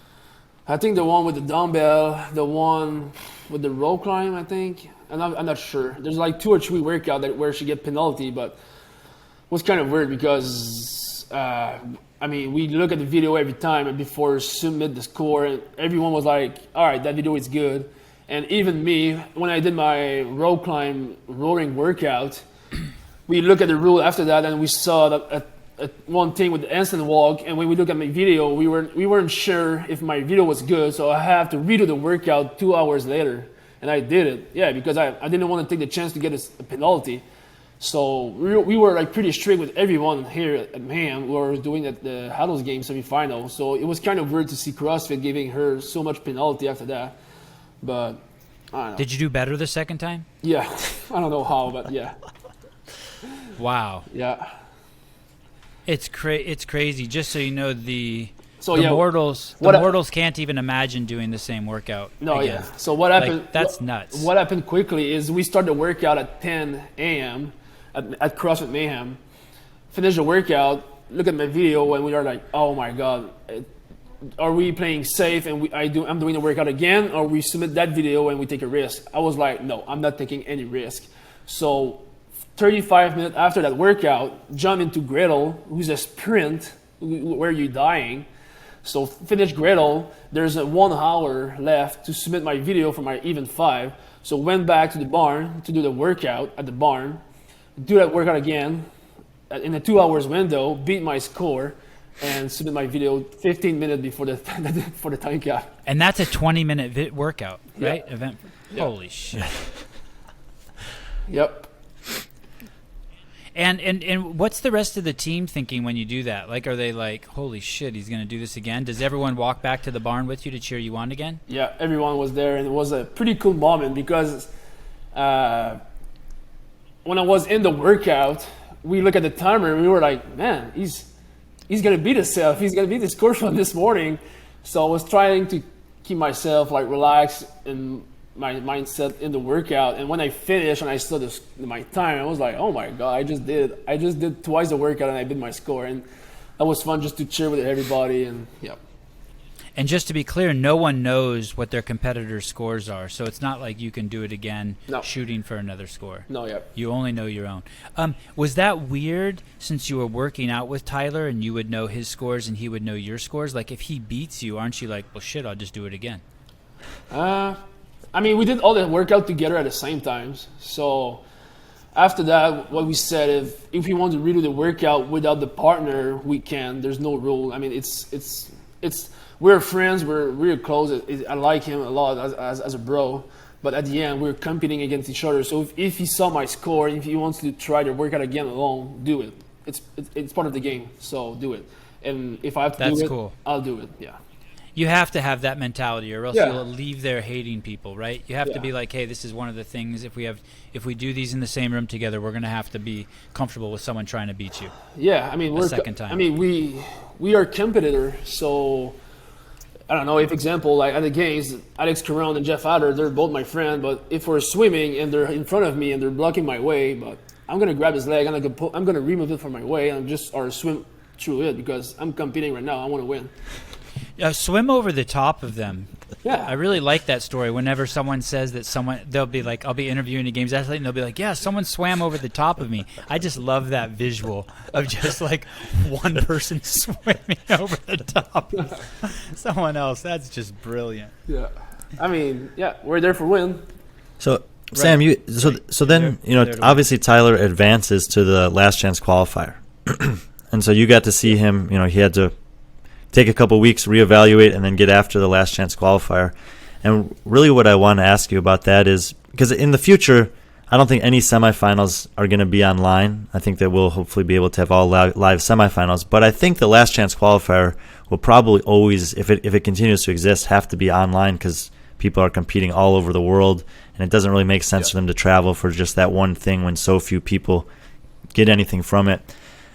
I think the one with the dumbbell, the one with the rope climb, I think. I'm not sure. There's like 2 or 3 workouts where she get penalty, but it was kind of weird because, we look at the video every time and before submit the score, and everyone was like, all right, that video is good. And even me, when I did my rope climb roaring workout, we look at the rule after that and we saw that one thing with the instant walk, and when we look at my video, we weren't sure if my video was good, so I have to redo the workout 2 hours later, and I did it. Yeah, because I didn't want to take the chance to get a penalty. So we were like pretty strict with everyone here at Mayhem. We were doing the Huddles game semifinal, so it was kind of weird to see CrossFit giving her so much penalty after that. But I don't know. Did you do better the second time? Yeah, I don't know how, but yeah. Wow. Yeah. It's crazy. Just so you know, the So yeah, mortals can't even imagine doing the same workout. No, again. yeah. So what happened? Like, that's nuts. What happened quickly is we started the workout at 10 a.m. at CrossFit Mayhem. Finished the workout. Look at my video, and we are like, oh my god, are we playing safe and I'm doing the workout again, or we submit that video and we take a risk? I was like, no, I'm not taking any risk. So 35 minutes after that workout, jump into griddle, who's a sprint where you're dying. So finish griddle, there's a 1 hour left to submit my video for my even 5. So went back to the barn to do the workout at the barn, do that workout again in a 2 hours window, beat my score, and submit my video 15 minutes before the for the time cap. And that's a 20-minute workout, right? Yeah. Event. Yeah. Holy shit. Yep. And what's the rest of the team thinking when you do that? Like, are they like, holy shit, he's going to do this again? Does everyone walk back to the barn with you to cheer you on again? Yeah, everyone was there, and it was a pretty cool moment because when I was in the workout, we look at the timer and we were like, man, he's gonna beat himself. He's gonna beat the score from this morning. So I was trying to keep myself like relaxed and my mindset in the workout. And when I finished and I saw my time, I was like, oh my god, I just did twice the workout and I beat my score. And that was fun just to cheer with everybody. And yeah. And just to be clear, no one knows what their competitors' scores are, so it's not like you can do it again shooting for another score. No, yeah. You only know your own. Was that weird since you were working out with Tyler and you would know his scores and he would know your scores? Like, if he beats you, aren't you like, well, shit, I'll just do it again? I mean, we did all the workout together at the same times. So after that, what we said, if we want to redo the workout without the partner, we can. There's no rule. I mean, it's we're friends. We're really close. I like him a lot as a bro. But at the end, we're competing against each other. So if he saw my score, if he wants to try the workout again alone, do it. It's part of the game. So do it. And if I have to do it, cool. I'll do it. Yeah. You have to have that mentality, or else Yeah. you'll leave there hating people, right? You have to be like, hey, this is one of the things. If we do these in the same room together, we're gonna have to be comfortable with someone trying to beat you. Yeah. I mean, a second time. I mean, we are competitors. So I don't know, if example, like at the games, Alex Caron and Jeff Adder, they're both my friend, but if we're swimming and they're in front of me and they're blocking my way, but I'm going to grab his leg, I'm going to remove it from my way and or swim through it because I'm competing right now. I want to win. Swim over the top of them. Yeah. I really like that story. Whenever someone says that they'll be like, I'll be interviewing a games athlete, and they'll be like, yeah, someone swam over the top of me. I just love that visual of just like one person swimming over the top of someone else. That's just brilliant. Yeah. I mean, yeah, we're there for win. So, Sam, then obviously Tyler advances to the last chance qualifier. And so you got to see him, he had to take a couple weeks, reevaluate, and then get after the last chance qualifier. And really what I want to ask you about that is, because in the future, I don't think any semifinals are going to be online. I think that we'll hopefully be able to have all live semifinals. But I think the last chance qualifier will probably always, if it continues to exist, have to be online because people are competing all over the world. And it doesn't really make sense for them to travel for just that one thing when so few people get anything from it.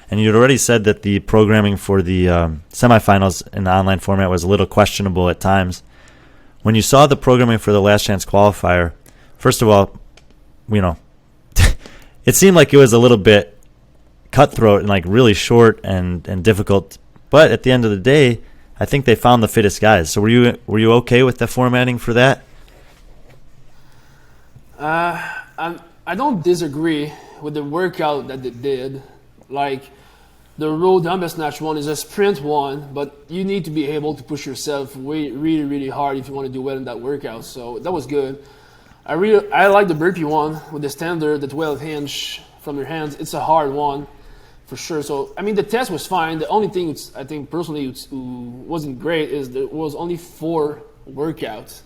And you'd already said that the programming for the semifinals in the online format was a little questionable at times. When you saw the programming for the last chance qualifier, first of all, it seemed like it was a little bit cutthroat and like really short and difficult. But at the end of the day, I think they found the fittest guys. So were you okay with the formatting for that? I don't disagree with the workout that they did. Like, the row dumbbell snatch one is a sprint one, but you need to be able to push yourself really, really hard if you want to do well in that workout. So that was good. I like the burpee one with the standard, the 12 hinge from your hands. It's a hard one for sure. So, I mean, the test was fine. The only thing I think personally wasn't great is there was only 4 workouts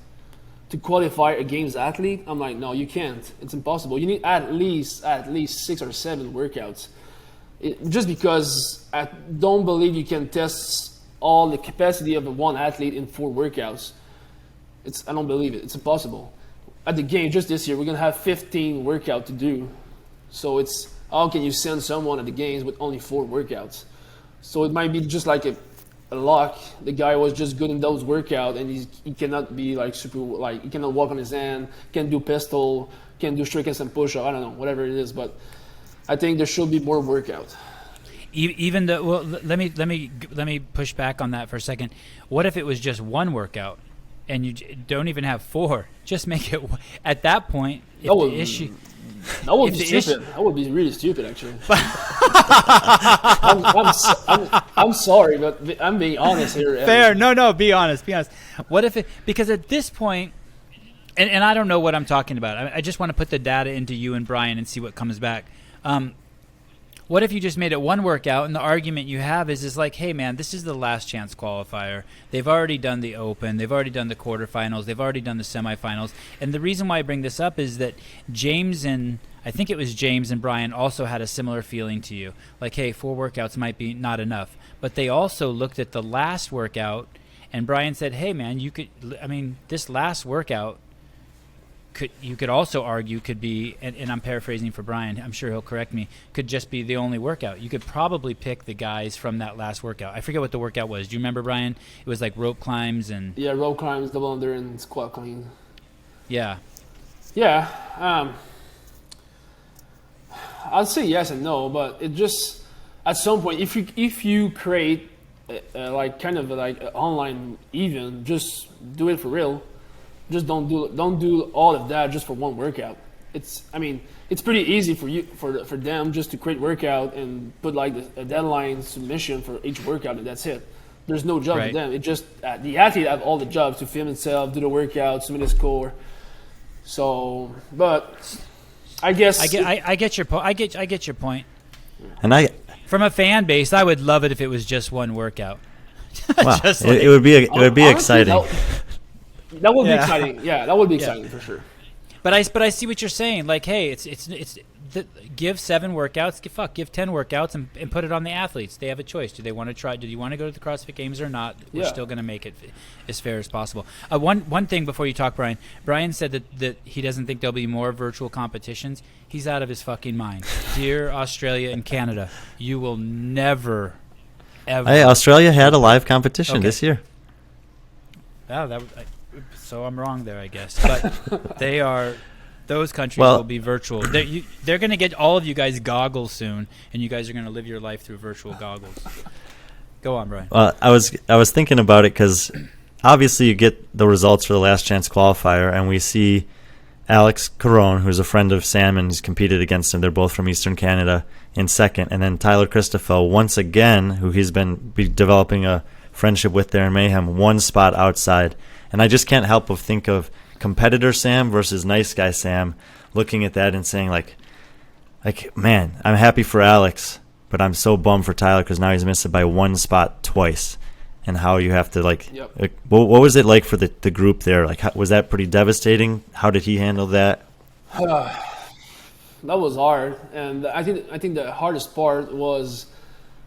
to qualify a games athlete. I'm like, no, you can't. It's impossible. You need at least 6 or 7 workouts. Just because I don't believe you can test all the capacity of one athlete in 4 workouts. I don't believe it. It's impossible. At the game, just this year, we're going to have 15 workouts to do. So it's, how can you send someone at the games with only 4 workouts? So it might be just like a luck. The guy was just good in those workouts, and he cannot be like super, like he cannot walk on his hand, can't do pistol, can't do straight and push-up, I don't know, whatever it is. But I think there should be more workout. Even though, well, let me push back on that for a second. What if it was just one workout, and you don't even have 4? Just make it at that point. If That would- the issue, That would If be the stupid. That would be really stupid, actually. I'm sorry, but I'm being honest here. fair, no, be honest. What if it? Because at this point, and I don't know what I'm talking about. I just want to put the data into you and Brian and see what comes back. What if you just made it one workout, and the argument you have is like, hey man, this is the last chance qualifier. They've already done the Open, they've already done the quarterfinals, they've already done the semifinals. And the reason why I bring this up is that I think it was James and Brian also had a similar feeling to you. Like, hey, 4 workouts might be not enough. But they also looked at the last workout, and Brian said, hey man, this last workout, you could also argue could be, and I'm paraphrasing for Brian, I'm sure he'll correct me, could just be the only workout. You could probably pick the guys from that last workout. I forget what the workout was. Do you remember, Brian? It was like rope climbs and... Yeah, rope climbs, double under, and squat clean. Yeah. Yeah. I'd say yes and no, but it just, at some point, if you create like kind of like an online event, just do it for real. Just don't do all of that just for one workout. It's pretty easy for them just to create workout and put like a deadline submission for each workout, and that's it. There's no job Right. for them. It just the athlete have all the jobs to film himself, do the workout, submit a score. So, but I guess I get your point. I get your point. And From a fan base, I would love it if it was just one workout. wow, Just like- it would be honestly, exciting. That would be Yeah. exciting. Yeah, that would be exciting for sure. But I see what you're saying. Like, hey, give 7 workouts. Give 10 workouts and put it on the athletes. They have a choice. Do they want to try? Do you want to go to the CrossFit Games or not? We're Yeah. still going to make it as fair as possible. One thing before you talk, Brian. Brian said that he doesn't think there'll be more virtual competitions. He's out of his fucking mind. Dear Australia and Canada, you will never, ever. Hey, Australia had a live competition Okay. this year. Oh, so I'm wrong there, I guess. But those countries Well- will be virtual. They're going to get all of you guys goggles soon, and you guys are going to live your life through virtual goggles. Go on, Brian. Well, I was thinking about it because obviously you get the results for the last chance qualifier, and we see Alex Caron, who's a friend of Sam, and he's competed against him. They're both from Eastern Canada, in second, and then Tyler Christoffel once again, who he's been developing a friendship with there in Mayhem, 1 spot outside. And I just can't help but think of competitor Sam versus nice guy Sam, looking at that and saying like, man, I'm happy for Alex, but I'm so bummed for Tyler because now he's missed it by 1 spot twice. And how you have to Yep. what was it like for the group there? Like, was that pretty devastating? How did he handle that? That was hard, and I think the hardest part was,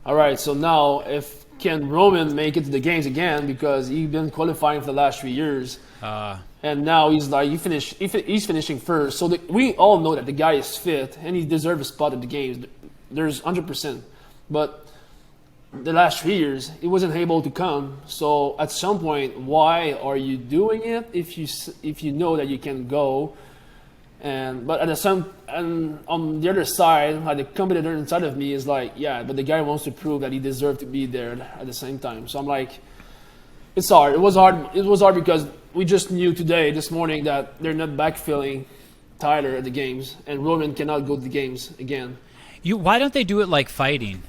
all right, so now if can Roman make it to the games again, because he's been qualifying for the last 3 years, and now he's like he's finishing first. So we all know that the guy is fit and he deserves a spot at the games. There's 100%, but the last 3 years he wasn't able to come. So at some point, why are you doing it if you know that you can go? But and on the other side, like the competitor inside of me is like, yeah, but the guy wants to prove that he deserved to be there at the same time. So I'm like, it's hard. It was hard because we just knew this morning, that they're not backfilling Tyler at the games, and Roman cannot go to the games again. Why don't they do it like fighting?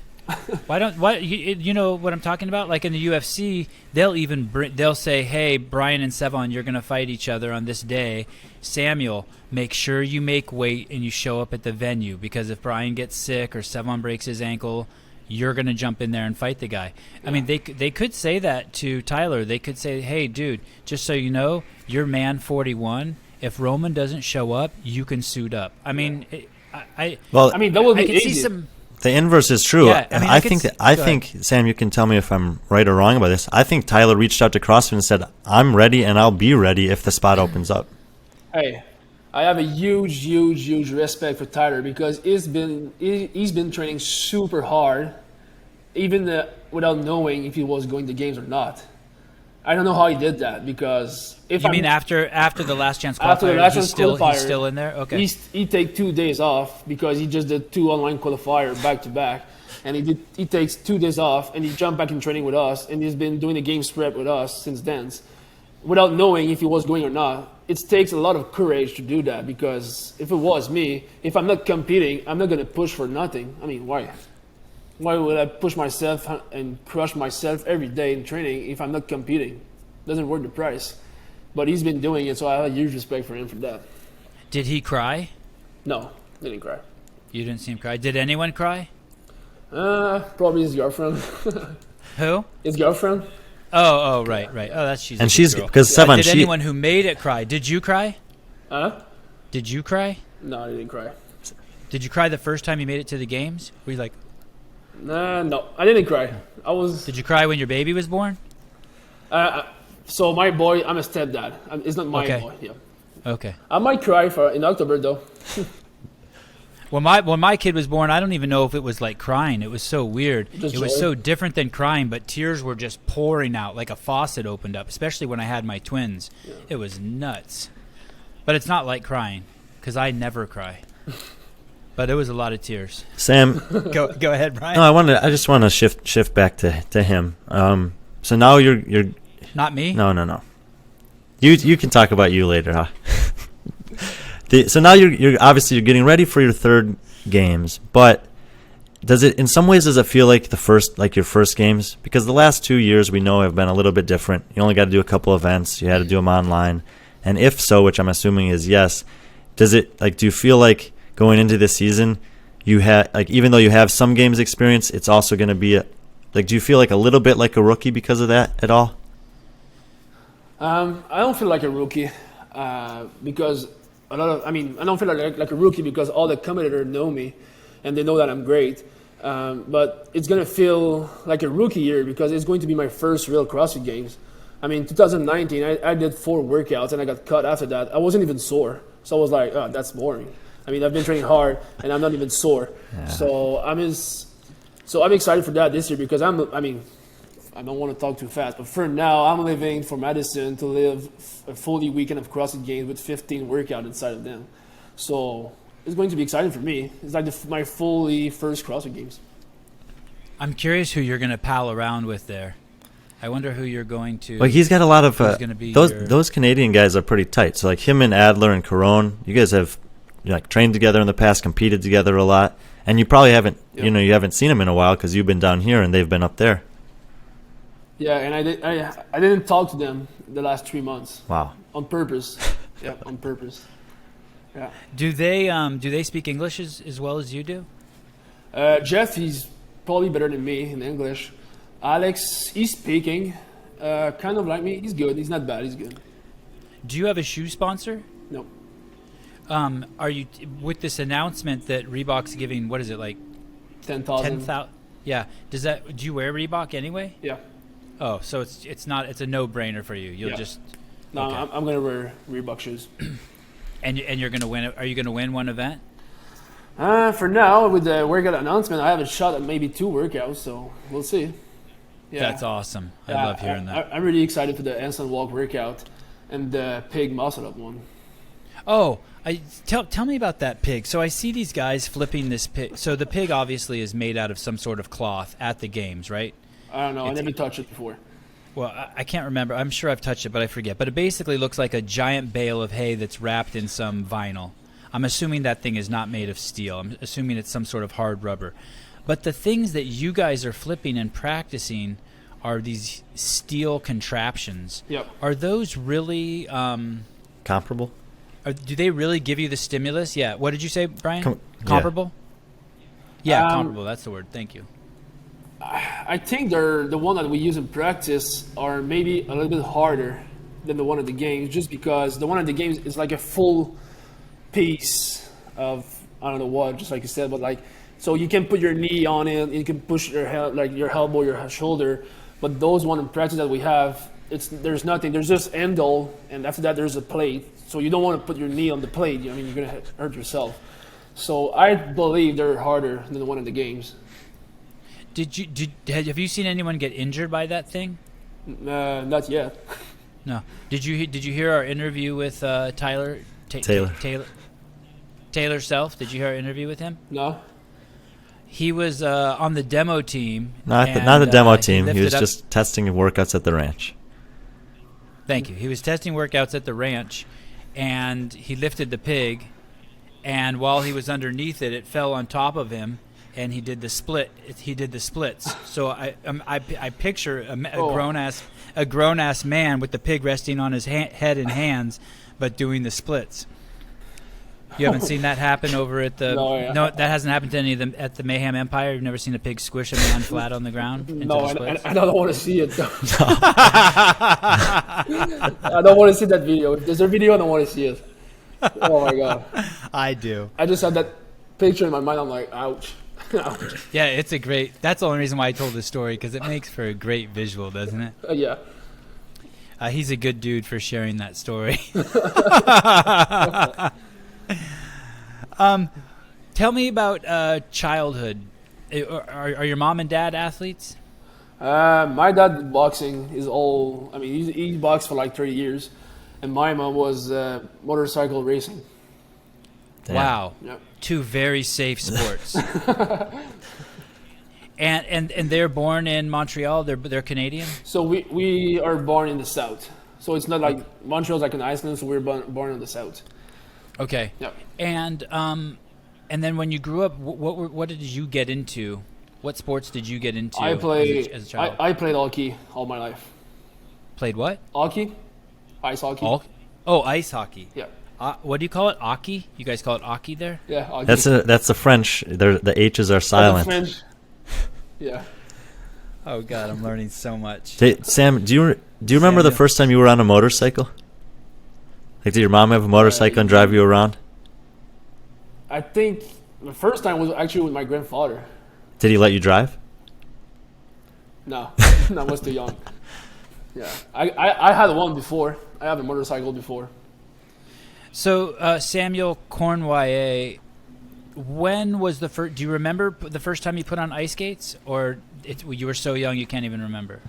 You know what I'm talking about? Like in the UFC, they'll say, hey, Brian and Sevan, you're going to fight each other on this day. Samuel, make sure you make weight and you show up at the venue, because if Brian gets sick or Sevan breaks his ankle, you're going to jump in there and fight the guy. I mean, they could say that to Tyler. They could say, hey, dude, just so you know, you're man 41. If Roman doesn't show up, you can suit up. I mean, that would be I can see easy. some... The inverse is true. Yeah, I mean, I think Sam, you can tell me if I'm right or wrong about this. I think Tyler reached out to CrossFit and said, "I'm ready and I'll be ready if the spot opens up." Hey, I have a huge respect for Tyler, because he's been training super hard, even without knowing if he was going to games or not. I don't know how he did that, because after the last chance qualifier, after the last chance he's qualifier, still in there? Okay. He take 2 days off because he just did 2 online qualifier back to back. and he takes 2 days off, and he jumped back in training with us, and he's been doing the games prep with us since then, without knowing if he was going or not. It takes a lot of courage to do that, because if it was me, if I'm not competing, I'm not going to push for nothing. I mean, why? Why would I push myself and crush myself every day in training if I'm not competing? Doesn't worth the price. But he's been doing it, so I have huge respect for him for that. Did he cry? No, didn't cry. You didn't see him cry. Did anyone cry? Probably his girlfriend. Who? His girlfriend. Oh, right. Oh, that's she's. And a she's good girl. because Sevan. Did anyone who made it cry? Did you cry? Huh? Did you cry? No, I didn't cry. Did you cry the first time you made it to the games? Were you like? No, I didn't cry. I was. Did you cry when your baby was born? So my boy, I'm a stepdad. It's not my Okay. boy. Yeah. Okay. I might cry in October though. When my kid was born, I don't even know if it was like crying. It was so weird. Just It was joy. so different than crying, but tears were just pouring out like a faucet opened up, especially when I had my twins. Yeah. It was nuts. But it's not like crying, because I never cry. But it was a lot of tears. Sam. Go ahead, Brian. No, I just want to shift back to him. So now you're Not me? no. You can talk about you later, huh? So now you're obviously you're getting ready for your third games, but does it feel like your first games? Because the last 2 years we know have been a little bit different. You only got to do a couple events. You had to do them online, and if so, which I'm assuming is yes, do you feel like going into this season, you had even though you have some games experience, it's also going to be do you feel like a little bit like a rookie because of that at all? I don't feel like a rookie because I don't feel like a rookie because all the competitors know me and they know that I'm great. But it's going to feel like a rookie year because it's going to be my first real CrossFit Games. 2019, I did 4 workouts and I got cut after that. I wasn't even sore. So I was like, oh, that's boring. I've been training hard and I'm not even sore. Yeah. So I'm excited for that this year because I don't want to talk too fast, but for now, I'm living for Madison to live a fully weekend of CrossFit Games with 15 workouts inside of them. So it's going to be exciting for me. It's like my fully first CrossFit Games. I'm curious who you're going to pal around with there. I wonder who you're going to. Well, he's got a lot of who's gonna be those Canadian guys are pretty tight. So like him and Adler and Caron, you guys have trained together in the past, competed together a lot, and you probably haven't you haven't seen them in a while because you've been down here and they've been up there. Yeah, and I didn't talk to them the last 3 months. Wow. On purpose. Yeah, on purpose. Yeah. Do they speak English as well as you do? Jeff, he's probably better than me in English. Alex, he's speaking, kind of like me. He's good. He's not bad. He's good. Do you have a shoe sponsor? No. Are you with this announcement that Reebok's giving? What is it like? 10,000. 10,000. Yeah. Do you wear Reebok anyway? Yeah. Oh, so it's a no-brainer for you. You'll Yeah. just. No, Okay. I'm gonna wear Reebok shoes. And you're gonna win. Are you gonna win one event? For now, with the workout announcement, I have a shot at maybe 2 workouts, so we'll see. Yeah. That's awesome. I love hearing that. I'm really excited for the handstand walk workout and the pig muscle up one. Oh, tell me about that pig. So I see these guys flipping this pig. So the pig obviously is made out of some sort of cloth at the games, right? I don't know. I never touched it before. Well, I can't remember. I'm sure I've touched it, but I forget. But it basically looks like a giant bale of hay that's wrapped in some vinyl. I'm assuming that thing is not made of steel. I'm assuming it's some sort of hard rubber. But the things that you guys are flipping and practicing are these steel contraptions. Yep. Are those really Comparable? do they really give you the stimulus? Yeah. What did you say, Brian? Yeah. Comparable? Yeah, comparable. That's the word. Thank you. I think they're the one that we use in practice are maybe a little bit harder than the one at the games, just because the one at the games is like a full piece of I don't know what, just like you said, but like so you can put your knee on it, you can push your your elbow, your shoulder, but those one in practice that we have, there's nothing, there's just handle, and after that there's a plate, so you don't want to put your knee on the plate. You're gonna hurt yourself. So I believe they're harder than the one at the games. Have you seen anyone get injured by that thing? Not yet. No. Did you hear our interview with Taylor Taylor Self? Did you hear our interview with him? No. He was on the demo team. Not the demo team. He was lifted up- just testing workouts at the ranch. Thank you. He was testing workouts at the ranch, and he lifted the pig, and while he was underneath it, it fell on top of him, and he did the split. He did the splits. So I picture a grown ass man with the pig resting on his head and hands, but doing the splits. You haven't seen that happen over at the no, that hasn't happened to any of them at the Mayhem Empire. You've never seen a pig squish a man flat on the ground into No, the splits? I don't want to see it. Though. I don't want to see that video. If there's a video, I don't want to see it. Oh my god! I do. I just had that picture in my mind. I'm like, ouch. Ouch. Yeah, it's a great. That's the only reason why I told this story, because it makes for a great visual, doesn't it? Yeah. He's a good dude for sharing that story. Tell me about childhood. Are your mom and dad athletes? My dad did boxing. He boxed for like 30 years, and my mom was motorcycle racing. Damn. Wow, Yep. two very safe sports. and they're born in Montreal. They're Canadian. So we are born in the south. So it's not like Montreal's like an Iceland. So we're born in the south. Okay. Yep. And then when you grew up, what did you get into? What sports did you get into I as a child? I played hockey all my life. Played what? Hockey, ice hockey. Ice hockey. Yeah. What do you call it? Hockey? You guys call it hockey there? Yeah. Hockey. That's the French. The H's are silent. French. Yeah. Oh God, I'm learning so much. Hey, Sam, do you remember the first time you were on a motorcycle? Like, did your mom have a motorcycle and drive you around? I think the first time was actually with my grandfather. Did he let you drive? No, I was too young. Yeah, I had one before. I have a motorcycle before. So Samuel Cournoyer, when was the first? Do you remember the first time you put on ice skates, or you were so young you can't even remember?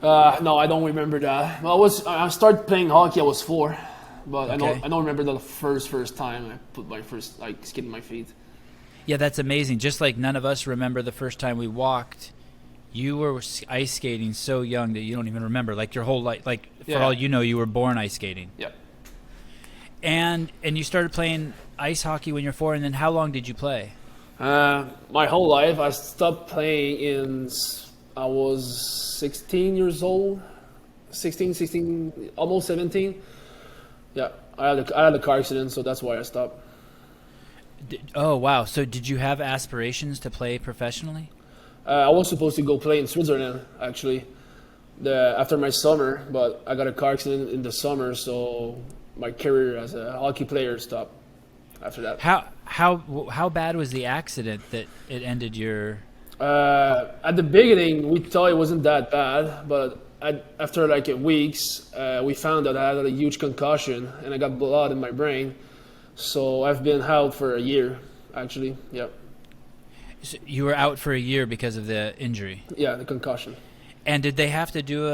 No, I don't remember that. Well, I started playing hockey. I was 4, but Okay. I don't remember the first time I put my first skate in my feet. Yeah, that's amazing. Just like none of us remember the first time we walked, you were ice skating so young that you don't even remember. Like your whole life, like for Yeah. all you know, you were born ice skating. Yep. And you started playing ice hockey when you're 4, and then how long did you play? My whole life, I stopped playing I was 16 years old, 16, almost 17. Yeah, I had a car accident, so that's why I stopped. Oh wow! So did you have aspirations to play professionally? I was supposed to go play in Switzerland actually, after my summer, but I got a car accident in the summer, so my career as a hockey player stopped after that. How bad was the accident that it ended your? At the beginning, we thought it wasn't that bad, but after like weeks, we found that I had a huge concussion and I got blood in my brain. So I've been out for a year, actually. Yeah. So you were out for a year because of the injury. Yeah, the concussion. And did they have to do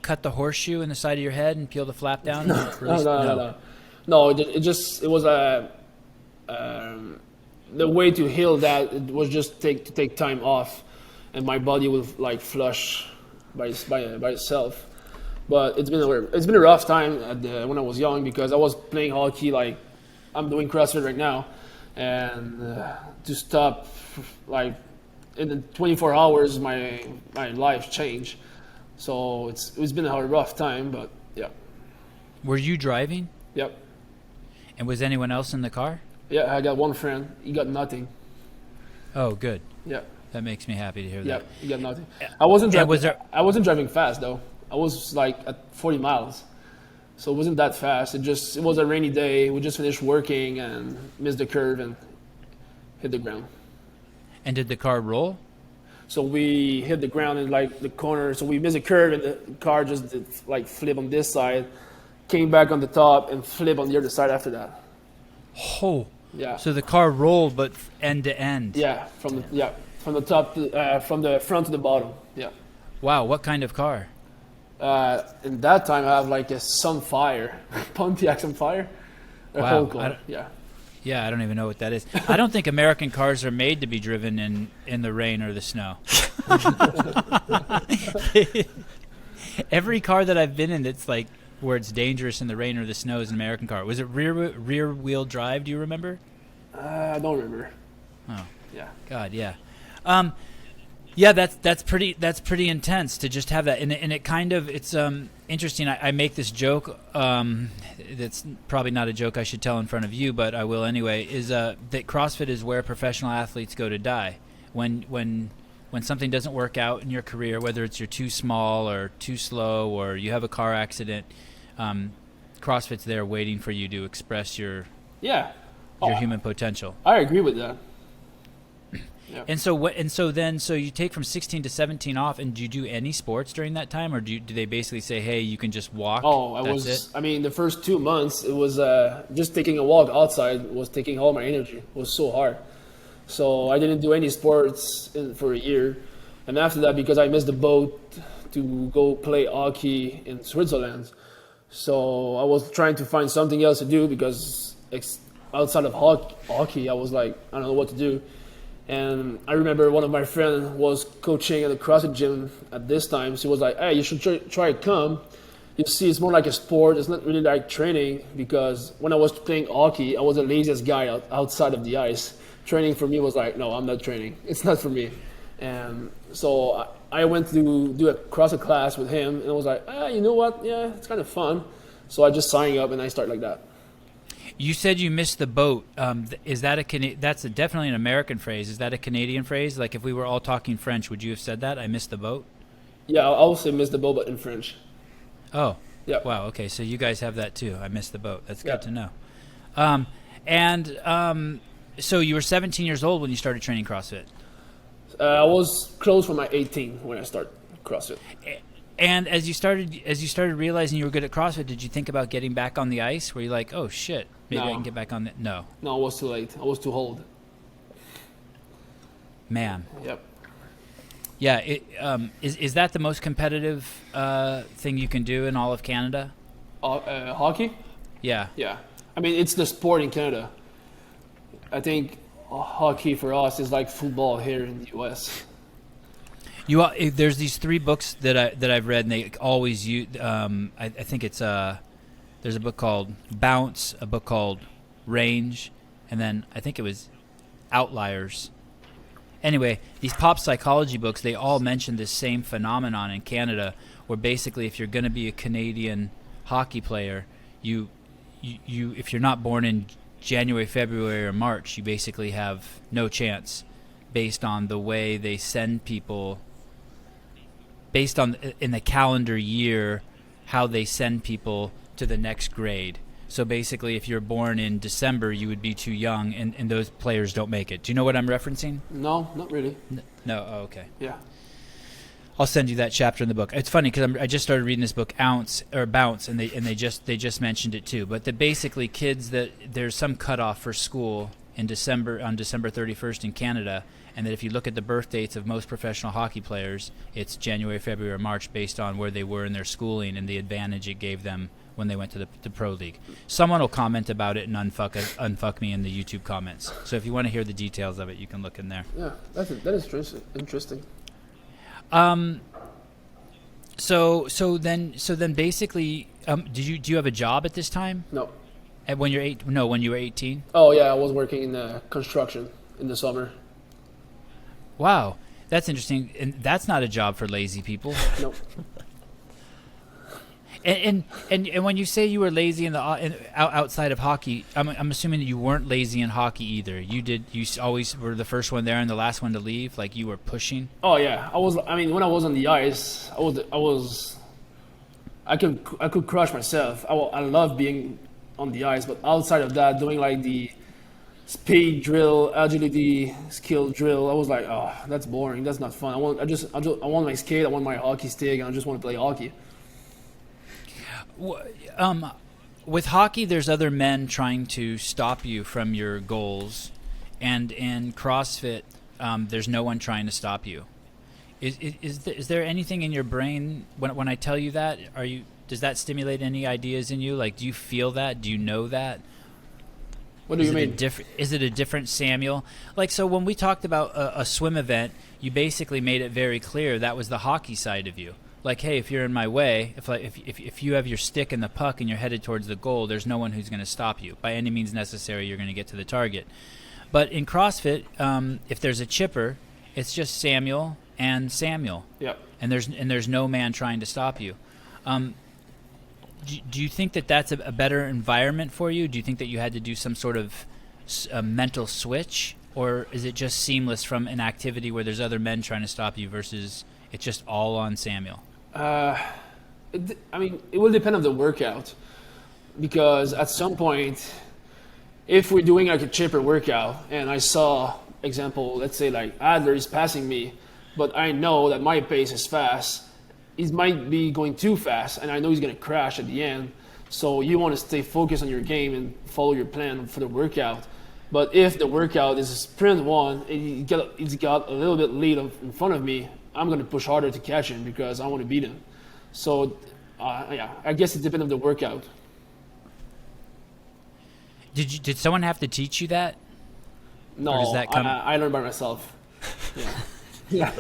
cut the horseshoe in the side of your head and peel the flap down? No, it was the way to heal that. It was just take time off, and my body would like flush by itself. But it's been a rough time when I was young, because I was playing hockey, like I'm doing CrossFit right now, and to stop like in the 24 hours, my life changed. So it's been a rough time, but yeah. Were you driving? Yep. And was anyone else in the car? Yeah, I got one friend. He got nothing. Oh, good. Yeah. That makes me happy to hear Yeah, that. he got nothing. I wasn't driving. And I wasn't driving fast though. I was like at 40 miles, so it wasn't that fast. It was a rainy day. We just finished working and missed the curve and hit the ground. And did the car roll? So we hit the ground in like the corner. So we missed a curve and the car just did, like flip on this side, came back on the top and flip on the other side after that. Oh. Yeah. So the car rolled, but end to end. Yeah, from the top from the front to the bottom. Yeah. Wow. What kind of car? In that time, I have like a Sunfire, Pontiac Sunfire. Wow. Whole car. Yeah. Yeah, I don't even know what that is. I don't think American cars are made to be driven in the rain or the snow. Every car that I've been in that's like where it's dangerous in the rain or the snow is an American car. Was it rear wheel drive? Do you remember? I don't remember. Oh, Yeah. God, yeah. Yeah, that's pretty intense to just have that, and it kind of it's interesting. I make this joke. That's probably not a joke I should tell in front of you, but I will anyway. Is that CrossFit is where professional athletes go to die when something doesn't work out in your career, whether it's you're too small or too slow or you have a car accident. CrossFit's there waiting for you to express your human potential. I agree with that. Yep. And so you take from 16 to 17 off, and do you do any sports during that time, or do they basically say, hey, you can just walk? I mean, the first 2 months, it was just taking a walk outside was taking all my energy. It was so hard. So I didn't do any sports for a year. And after that, because I missed the boat to go play hockey in Switzerland, so I was trying to find something else to do because outside of hockey, I was like, I don't know what to do. And I remember one of my friends was coaching at the CrossFit gym at this time. So he was like, hey, you should try to come. You see, it's more like a sport. It's not really like training, because when I was playing hockey, I was the laziest guy outside of the ice. Training for me was like, no, I'm not training. It's not for me. And so I went to do a CrossFit class with him, and I was like, you know what? Yeah, it's kind of fun. So I just signed up and I started like that. You said you missed the boat. Is that that's definitely an American phrase. Is that a Canadian phrase? Like if we were all talking French, would you have said that? I missed the boat? Yeah, I would say miss the boat, but in French. Oh. Yeah. Wow. Okay. So you guys have that too. I missed the boat. That's good to know. So you were 17 years old when you started training CrossFit. I was close for my 18 when I started CrossFit. And as you started realizing you were good at CrossFit, did you think about getting back on the ice? Were you like, oh shit, maybe I can get back on the... No, it was too late. I was too old. Man. Yep. Yeah. Is that the most competitive thing you can do in all of Canada? Hockey? Yeah. Yeah. I mean, it's the sport in Canada. I think hockey for us is like football here in the U.S. There's these 3 books that I've read, and they always use. I think it's there's a book called Bounce, a book called Range, and then I think it was Outliers. Anyway, these pop psychology books, they all mention this same phenomenon in Canada, where basically if you're going to be a Canadian hockey player, you if you're not born in January, February, or March, you basically have no chance, based on the way they send people. Based on in the calendar year, how they send people to the next grade. So basically, if you're born in December, you would be too young, and those players don't make it. Do you know what I'm referencing? No, not really. No. Oh, okay. Yeah. I'll send you that chapter in the book. It's funny because I just started reading this book, Bounce, and they just mentioned it too. But that basically kids that there's some cutoff for school in December on December 31st in Canada. And that if you look at the birth dates of most professional hockey players, it's January, February, or March based on where they were in their schooling and the advantage it gave them when they went to the pro league. Someone will comment about it and unfuck me in the YouTube comments. So if you want to hear the details of it, you can look in there. Yeah, that is interesting. So then basically, do you have a job at this time? No. When you were 18? Oh yeah, I was working in construction in the summer. Wow, that's interesting. And that's not a job for lazy people. Nope. And when you say you were lazy outside of hockey, I'm assuming that you weren't lazy in hockey either. You always were the first one there and the last one to leave. Like you were pushing. Oh yeah, I was. I mean, when I was on the ice, I could crush myself. I love being on the ice, but outside of that, doing like the speed drill, agility, skill drill, I was like, oh, that's boring. That's not fun. I want my skate. I want my hockey stick, and I just want to play hockey. With hockey, there's other men trying to stop you from your goals, and in CrossFit, there's no one trying to stop you. Is there anything in your brain when I tell you that? Does that stimulate any ideas in you? Like, do you feel that? Do you know that? What do you mean? Is it a different Samuel? Like, so when we talked about a swim event, you basically made it very clear that was the hockey side of you. Like, hey, if you're in my way, if you have your stick and the puck and you're headed towards the goal, there's no one who's going to stop you. By any means necessary, you're going to get to the target. But in CrossFit, if there's a chipper, it's just Samuel and Samuel. Yep. And there's no man trying to stop you. Do you think that that's a better environment for you? Do you think that you had to do some sort of mental switch? Or is it just seamless from an activity where there's other men trying to stop you versus it's just all on Samuel? I mean, it will depend on the workout. Because at some point, if we're doing like a chipper workout and I saw, example, let's say like Adler is passing me, but I know that my pace is fast, he might be going too fast, and I know he's going to crash at the end. So you want to stay focused on your game and follow your plan for the workout. But if the workout is a sprint one, and he's got a little bit lead in front of me, I'm going to push harder to catch him because I want to beat him. So, yeah, I guess it depends on the workout. Did someone have to teach you that? No, Or does that come- I learned by myself. Yeah. Yeah,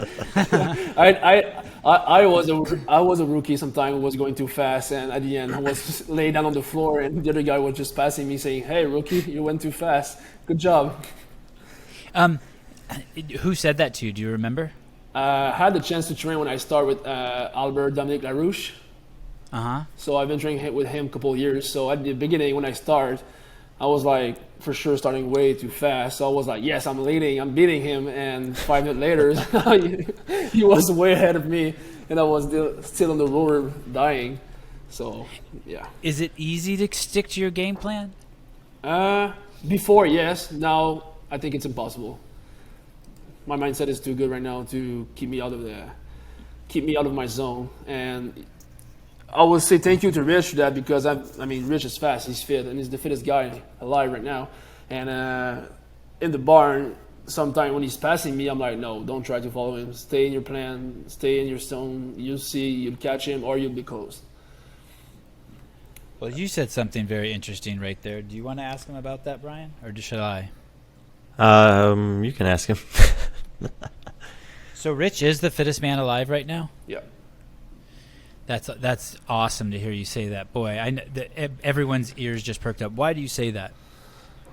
I was a rookie. Sometimes was going too fast, and at the end I was just laid down on the floor, and the other guy was just passing me, saying, "Hey, rookie, you went too fast. Good job." Who said that to you? Do you remember? I had the chance to train when I started with Albert Dominic Larouche. So I've been training with him a couple of years. So at the beginning, when I started, I was like, for sure, starting way too fast. So I was like, yes, I'm leading, I'm beating him. And 5 minutes later, he was way ahead of me, and I was still on the roller dying. So, yeah. Is it easy to stick to your game plan? Before, yes. Now, I think it's impossible. My mindset is too good right now to keep me out of my zone. And I will say thank you to Rich for that, because Rich is fast, he's fit, and he's the fittest guy alive right now. And in the barn, sometimes when he's passing me, I'm like, no, don't try to follow him. Stay in your plan, stay in your zone. You'll see, you'll catch him, or you'll be close. Well, you said something very interesting right there. Do you want to ask him about that, Brian, or should I? You can ask him. So Rich is the fittest man alive right now? Yeah. That's awesome to hear you say that. Boy, everyone's ears just perked up. Why do you say that?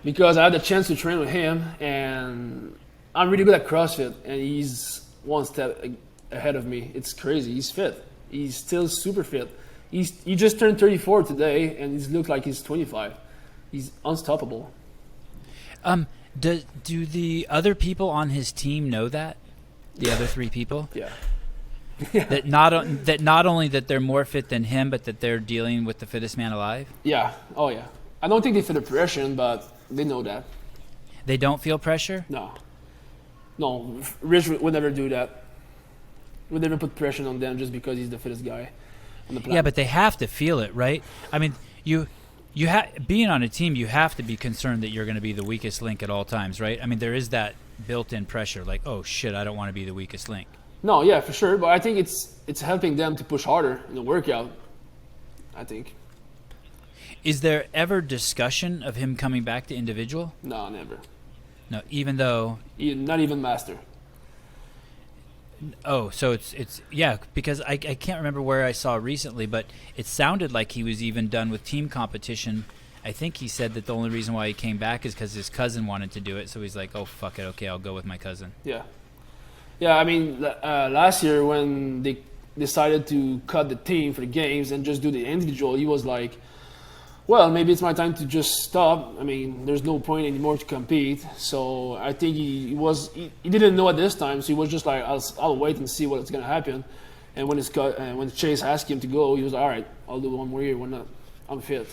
Because I had the chance to train with him, and I'm really good at CrossFit, and he's one step ahead of me. It's crazy. He's fit. He's still super fit. He just turned 34 today, and he looks like he's 25. He's unstoppable. Do the other people on his team know that? The other 3 people? Yeah. That not only that they're more fit than him, but that they're dealing with the fittest man alive? Yeah. Oh, yeah. I don't think they feel the pressure, but they know that. They don't feel pressure? No. Rich would never do that. Would never put pressure on them just because he's the fittest guy on the planet. Yeah, but they have to feel it, right? I mean, being on a team, you have to be concerned that you're going to be the weakest link at all times, right? I mean, there is that built-in pressure, like, oh shit, I don't want to be the weakest link. No, yeah, for sure. But I think it's helping them to push harder in the workout, I think. Is there ever discussion of him coming back to individual? No, never. No, even though... Not even master. Oh, so it's yeah, because I can't remember where I saw recently, but it sounded like he was even done with team competition. I think he said that the only reason why he came back is because his cousin wanted to do it, so he's like, oh, fuck it, okay, I'll go with my cousin. Yeah. Yeah, I mean, last year when they decided to cut the team for the games and just do the individual, he was like, well, maybe it's my time to just stop. I mean, there's no point anymore to compete. So I think he didn't know at this time, so he was just like, I'll wait and see what's going to happen. And when Chase asked him to go, he was like, all right, I'll do one more year. Why not? I'm fit.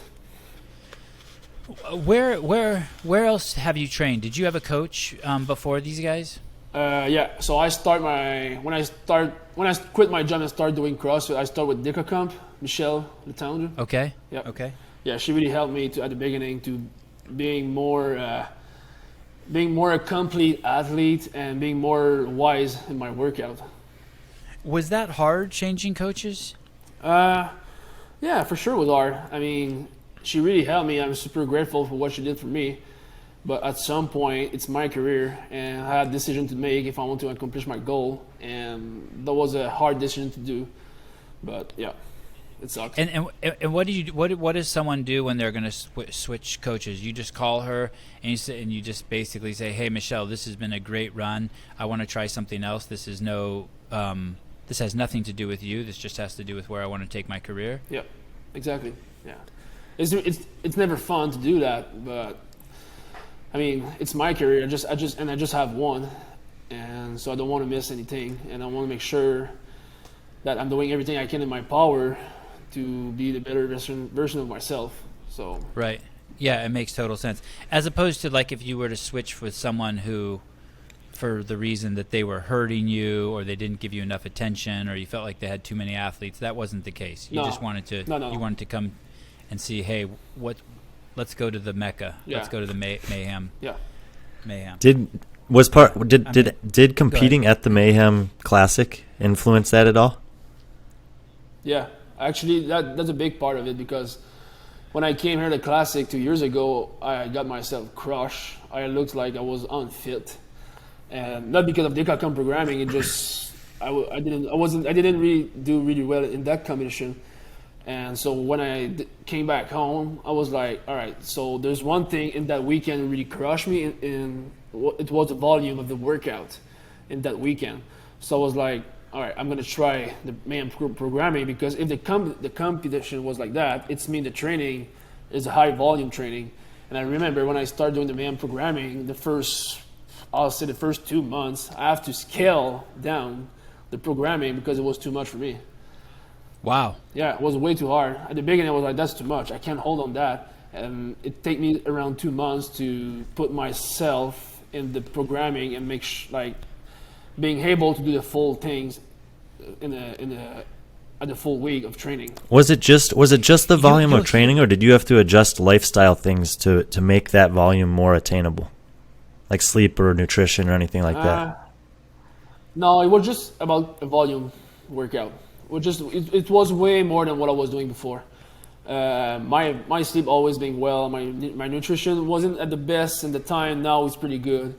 Where else have you trained? Did you have a coach before these guys? Yeah. So when I quit my job and started doing CrossFit, I started with Dicker Camp, Michelle Letendre. Okay. Yep. Okay. Yeah, she really helped me at the beginning to being more a complete athlete and being more wise in my workout. Was that hard, changing coaches? Yeah, for sure it was hard. I mean, she really helped me. I'm super grateful for what she did for me. But at some point, it's my career, and I had a decision to make if I want to accomplish my goal, and that was a hard decision to do. But yeah, it sucks. And what do you what does someone do when they're going to switch coaches? You just call her and you just basically say, "Hey, Michelle, this has been a great run. I want to try something else. This is this has nothing to do with you. This just has to do with where I want to take my career." Yeah, exactly. Yeah, it's never fun to do that, but I mean, it's my career. I just have one, and so I don't want to miss anything, and I want to make sure that I'm doing everything I can in my power to be the better version of myself. So right, yeah, it makes total sense. As opposed to like if you were to switch with someone who, for the reason that they were hurting you or they didn't give you enough attention or you felt like they had too many athletes, that wasn't the case. You just wanted to you wanted to come and see, hey, let's go to the Mecca. Yeah. Let's go to the Mayhem. yeah, Mayhem. Did competing at the Mayhem Classic influence that at all? yeah. Actually, that's a big part of it, because when I came here to Classic 2 years ago, I got myself crushed. I looked like I was unfit, and not because of Decathlon programming. It just I didn't really do really well in that competition. And so when I came back home, I was like, all right, so there's one thing in that weekend that really crushed me, and it was the volume of the workout in that weekend. So I was like, all right, I'm going to try the Mayhem programming, because if the competition was like that, it's mean the training is a high volume training. And I remember when I started doing the Mayhem programming, the first 2 months, I have to scale down the programming because it was too much for me. Wow. Yeah, it was way too hard. At the beginning, I was like, that's too much. I can't hold on that. And it took me around 2 months to put myself in the programming and make being able to do the full things at the full week of training. Was it just the volume of training, or did you have to adjust lifestyle things to make that volume more attainable, like sleep or nutrition or anything like that? No, it was just about a volume workout. It was way more than what I was doing before. My sleep always being well. My nutrition wasn't at the best in the time. Now it's pretty good.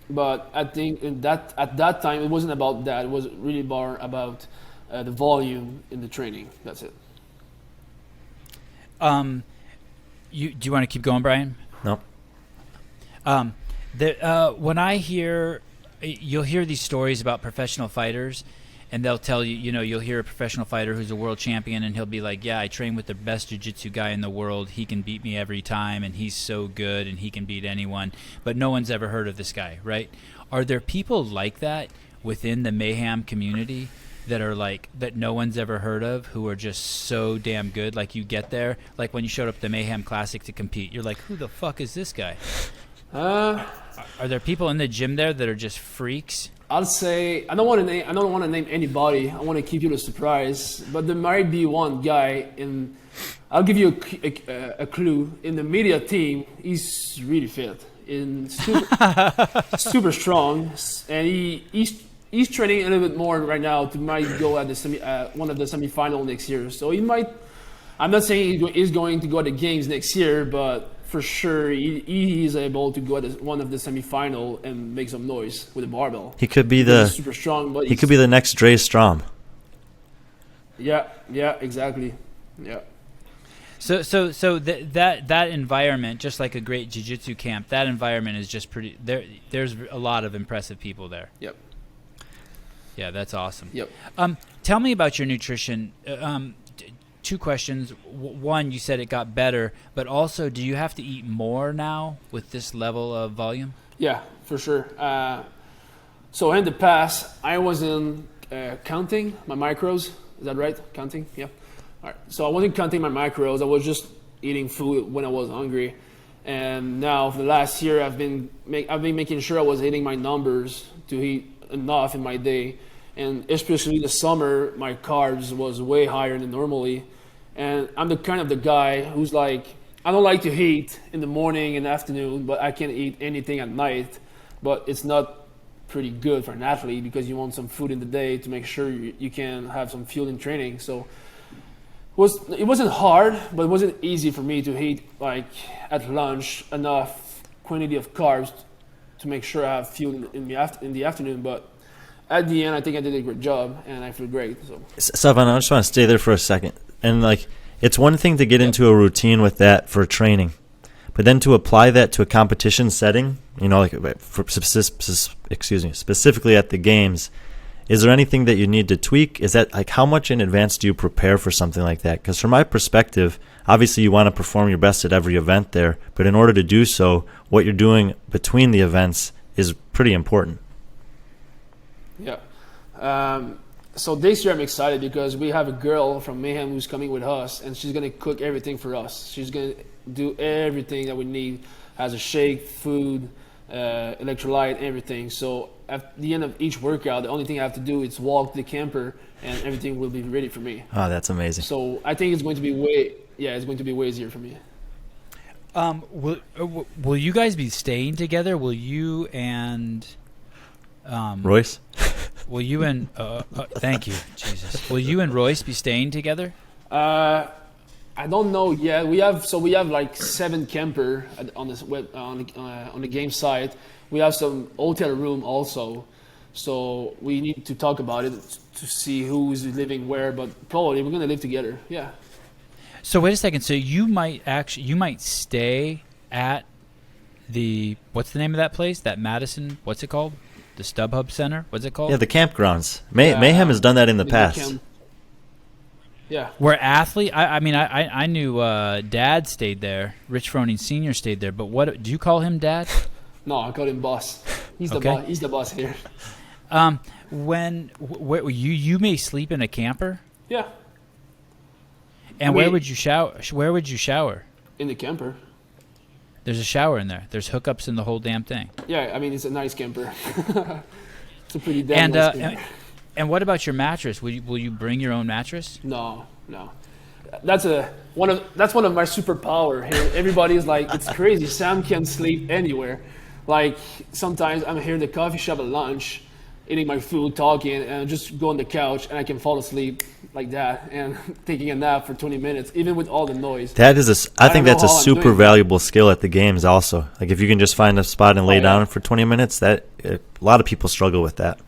But I think at that time it wasn't about that. It was really more about the volume in the training. That's it. Do you want to keep going, Brian? No. When you'll hear these stories about professional fighters, and they'll tell you, you'll hear a professional fighter who's a world champion, and he'll be like, yeah, I train with the best jiu-jitsu guy in the world. He can beat me every time, and he's so good, and he can beat anyone. But no one's ever heard of this guy, right? Are there people like that within the Mayhem community that are like, that no one's ever heard of, who are just so damn good? Like, you get there, like when you showed up at the Mayhem Classic to compete, you're like, who the fuck is this guy? Are there people in the gym there that are just freaks? I'll say I don't want to name anybody. I want to keep you the surprise. But there might be one guy in. I'll give you a clue. In the media team, he's really fit. Super strong, and he's training a little bit more right now to might go at the one of the semifinal next year. So he might. I'm not saying he's going to go at the games next year, but for sure he is able to go at one of the semifinal and make some noise with a barbell. He could be He's super strong, but he could be the next Dre Strom. Yeah, exactly. Yeah. So that environment, just like a great jiu-jitsu camp, that environment is just pretty. There's a lot of impressive people there. Yep. Yeah, that's awesome. Yep. Tell me about your nutrition. Two questions. One, you said it got better, but also, do you have to eat more now with this level of volume? Yeah, for sure. So in the past, I wasn't counting my macros. Is that right? Counting? Yeah. All right. So I wasn't counting my macros. I was just eating food when I was hungry. And now, for the last year, I've been making sure I was hitting my numbers to eat enough in my day. And especially the summer, my carbs was way higher than normally. And I'm the kind of the guy who's like, I don't like to eat in the morning and afternoon, but I can eat anything at night. But it's not pretty good for an athlete because you want some food in the day to make sure you can have some fuel in training. So it wasn't hard, but it wasn't easy for me to eat like at lunch enough quantity of carbs to make sure I have fuel in the afternoon. But at the end, I think I did a great job, and I feel great. So, Sevan, I just want to stay there for a second. And like, it's one thing to get into a routine with that for training, but then to apply that to a competition setting, you know, like specifically at the games, is there anything that you need to tweak? Is that like, how much in advance do you prepare for something like that? Because from my perspective, obviously you want to perform your best at every event there, but in order to do so, what you're doing between the events is pretty important. Yeah. So this year I'm excited because we have a girl from Mayhem who's coming with us, and she's going to cook everything for us. She's going to do everything that we need as a shake, food, electrolyte, everything. So at the end of each workout, the only thing I have to do is walk the camper, and everything will be ready for me. Oh, that's amazing. So I think it's going to be way easier for me. Will you guys be staying together? Will you and Royce? Will you and thank you, Jesus. Will you and Royce be staying together? I don't know yet. We have like 7 camper on the game site. We have some hotel room also, so we need to talk about it to see who's living where. But probably we're gonna live together. Yeah. So wait a second. So you might stay at what's the name of that place? That Madison? What's it called? The StubHub Center? What's it called? Yeah, the campgrounds. Mayhem has done that in the past. Yeah. Where athlete? I knew Dad stayed there. Rich Froning Sr. stayed there. But what do you call him, Dad? No, I call him boss. He's the boss. He's the boss here. Where you may sleep in a camper? Yeah. And where would you shower? Where would you shower? In the camper. There's a shower in there. There's hookups in the whole damn thing. Yeah, I mean it's a nice camper. It's a pretty damn nice camper. And what about your mattress? Will you bring your own mattress? No. That's one of my superpower here. Everybody is like, it's crazy. Sam can sleep anywhere. Like sometimes I'm here in the coffee shop at lunch, eating my food, talking, and I just go on the couch and I can fall asleep like that and taking a nap for 20 minutes, even with all the noise. That is I think that's a super valuable skill at the games also. Like if you can just find a spot and lay down for 20 minutes, that a lot of people struggle with that.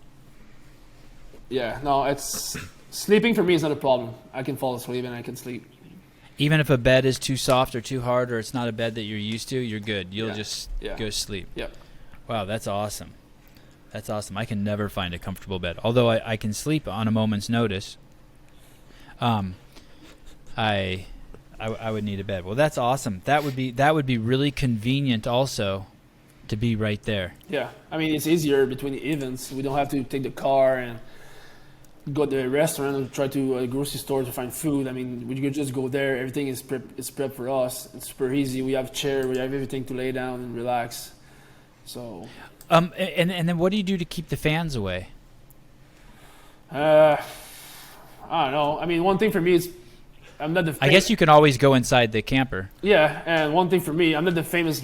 Yeah, no, it's sleeping for me is not a problem. I can fall asleep and I can sleep. Even if a bed is too soft or too hard or it's not a bed that you're used to, you're good. You'll just go sleep. Yeah. Wow, that's awesome. That's awesome. I can never find a comfortable bed. Although I can sleep on a moment's notice. I would need a bed. Well, that's awesome. That would be really convenient also to be right there. Yeah. I mean, it's easier between the events. We don't have to take the car and go to a restaurant or try to a grocery store to find food. I mean, we could just go there. Everything is prepped for us. It's super easy. We have chair. We have everything to lay down and relax. So. And then what do you do to keep the fans away? I don't know. I mean, one thing for me is I'm not the. I guess you can always go inside the camper. Yeah, and one thing for me, I'm not the famous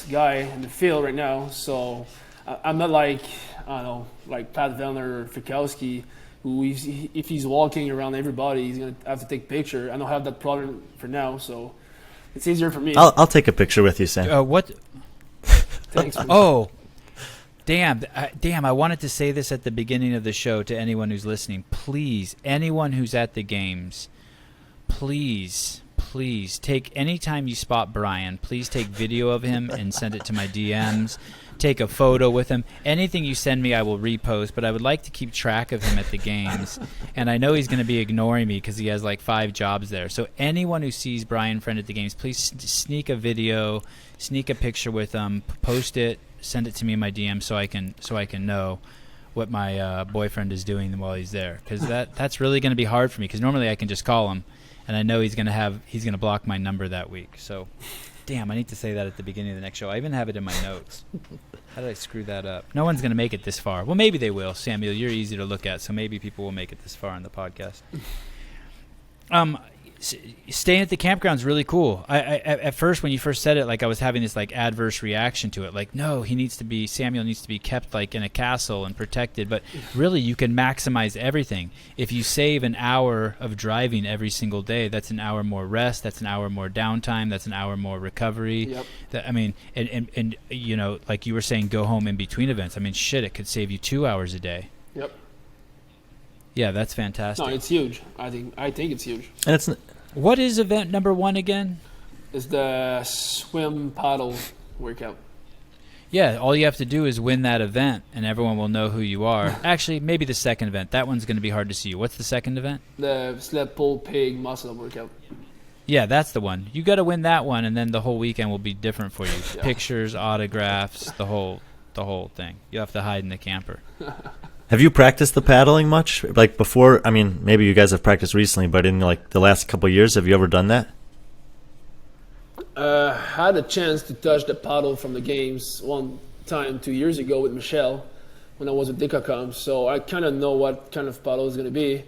guy in the field right now. So I'm not like, I don't know, like Pat Vellner or Fikowski, who if he's walking around everybody, he's gonna have to take a picture. I don't have that problem for now, so it's easier for me. I'll take a picture with you, Sam. What? Thanks. Oh. Damn, I wanted to say this at the beginning of the show to anyone who's listening. Please, anyone who's at the games, please take, anytime you spot Brian, please take video of him and send it to my DMs. Take a photo with him. Anything you send me, I will repost, but I would like to keep track of him at the games. And I know he's going to be ignoring me because he has like 5 jobs there. So anyone who sees Brian Friend at the games, please sneak a video, sneak a picture with him, post it, send it to me in my DM so I can know what my boyfriend is doing while he's there, because that's really going to be hard for me, because normally I can just call him and I know he's going to block my number that week. So damn, I need to say that at the beginning of the next show. I even have it in my notes. How did I screw that up? No one's going to make it this far. Well, maybe they will. Samuel, you're easy to look at, so maybe people will make it this far on the podcast. staying at the campground is really cool. At first, when you first said it, like I was having this like adverse reaction to it. Like, no, Samuel needs to be kept like in a castle and protected. But really, you can maximize everything. If you save an hour of driving every single day, that's an hour more rest. That's an hour more downtime. That's an hour more recovery. Yep. I mean, and you know, like you were saying, go home in between events. I mean, shit, it could save you 2 hours a day. Yep. Yeah, that's fantastic. No, it's huge. I think it's huge. And it's What is event number 1 again? It's the swim paddle workout. Yeah, all you have to do is win that event, and everyone will know who you are. Actually, maybe the second event. That one's going to be hard to see you. What's the second event? The sled pull pig muscle workout. Yeah, that's the one. You got to win that one, and then the whole weekend will be different for you. Yeah. Pictures, autographs, the whole thing. You have to hide in the camper. Have you practiced the paddling much? Like before, I mean, maybe you guys have practiced recently, but in like the last couple of years, have you ever done that? Had a chance to touch the paddle from the games one time 2 years ago with Michelle when I was at Dicacom, so I kind of know what kind of paddle is going to be.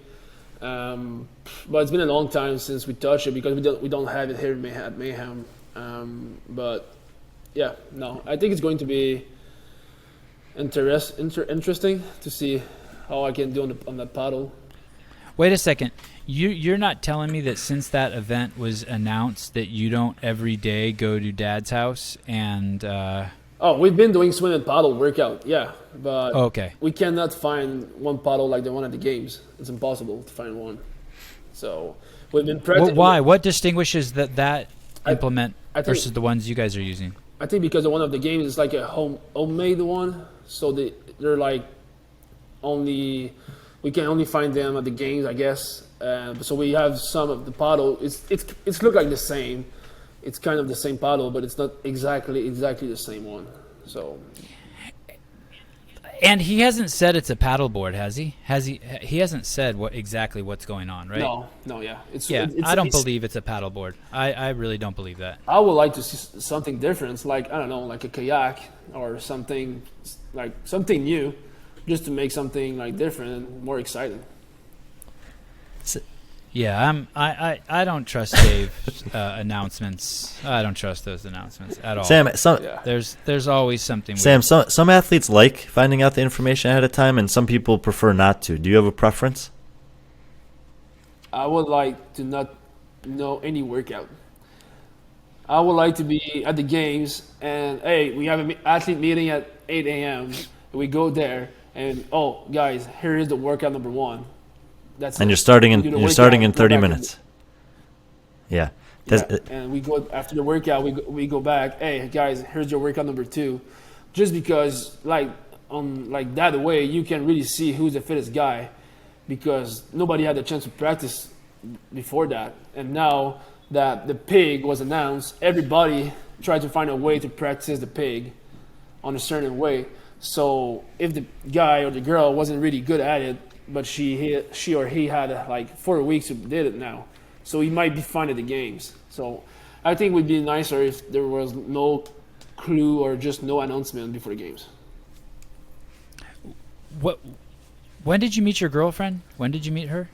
But it's been a long time since we touched it because we don't have it here at Mayhem. But yeah, no, I think it's going to be interesting to see how I can do on the paddle. Wait a second. You're not telling me that since that event was announced that you don't every day go to Dad's house and Oh, we've been doing swim and paddle workout, yeah, but okay. we cannot find one paddle like the one at the games. It's impossible to find one. So we've been practicing. Why? What distinguishes that implement I think- versus the ones you guys are using? I think because the one of the games is like a homemade one, so they're like we can only find them at the games, I guess. So we have some of the paddle. It's look like the same. It's kind of the same paddle, but it's not exactly the same one. So. And he hasn't said it's a paddleboard, has he? He hasn't said exactly what's going on, right? No, yeah. I don't believe it's a paddleboard. I really don't believe that. I would like to see something different, like I don't know, like a kayak or something, like something new, just to make something like different and more exciting. Yeah, I don't trust Dave's announcements. I don't trust those announcements at all. Sam, there's always something weird. Sam, some athletes like finding out the information ahead of time, and some people prefer not to. Do you have a preference? I would like to not know any workout. I would like to be at the games and, hey, we have an athlete meeting at 8 a.m. We go there and, oh, guys, here is the workout number 1. That's And it. you're starting We do the in 30 workout, minutes. Yeah. And we go after the workout. We go back. Hey guys, here's your workout number 2. Just because like that way you can really see who's the fittest guy, because nobody had the chance to practice before that. And now that the pig was announced, everybody tried to find a way to practice the pig on a certain way. So if the guy or the girl wasn't really good at it, but she or he had like 4 weeks to did it now, so he might be fine at the games. So I think it would be nicer if there was no clue or just no announcement before the games. When did you meet your girlfriend? When did you meet her?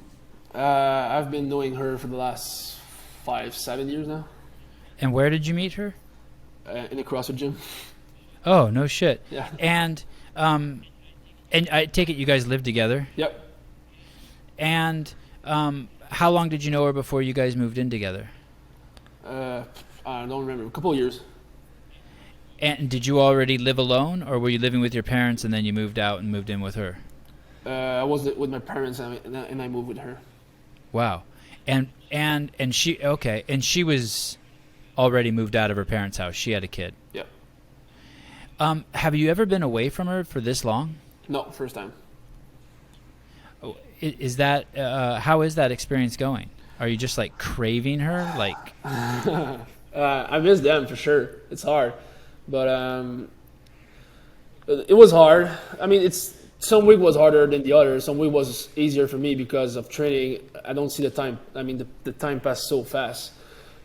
I've been knowing her for the last 5-7 years now. And where did you meet her? In a CrossFit gym. Oh, no shit. Yeah. And I take it you guys live together? Yep. And how long did you know her before you guys moved in together? I don't remember. A couple of years. And did you already live alone, or were you living with your parents and then you moved out and moved in with her? I was with my parents and I moved with her. Wow. And she was already moved out of her parents' house. She had a kid. Yep. Have you ever been away from her for this long? No, first time. Is that how is that experience going? Are you just like craving her? Like, I miss them for sure. It's hard, but it was hard. I mean, some week was harder than the other. Some week was easier for me because of training. I don't see the time. I mean, the time passed so fast.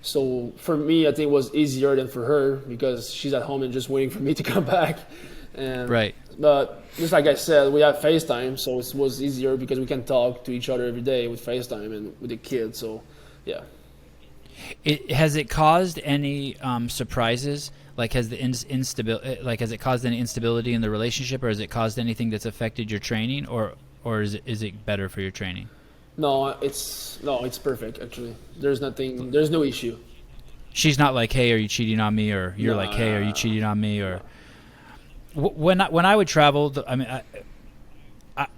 So for me, I think it was easier than for her because she's at home and just waiting for me to come back. And, right. But just like I said, we have FaceTime, so it was easier because we can talk to each other every day with FaceTime and with the kids. So Yeah. Has it caused any surprises? Like, has the instability, like, has it caused any instability in the relationship, or has it caused anything that's affected your training, or is it better for your training? No, it's perfect actually. There's nothing. There's no issue. She's not like, hey, are you cheating on me, or you're No, like, hey, no, are you no. cheating on me, or when I would travel, I mean,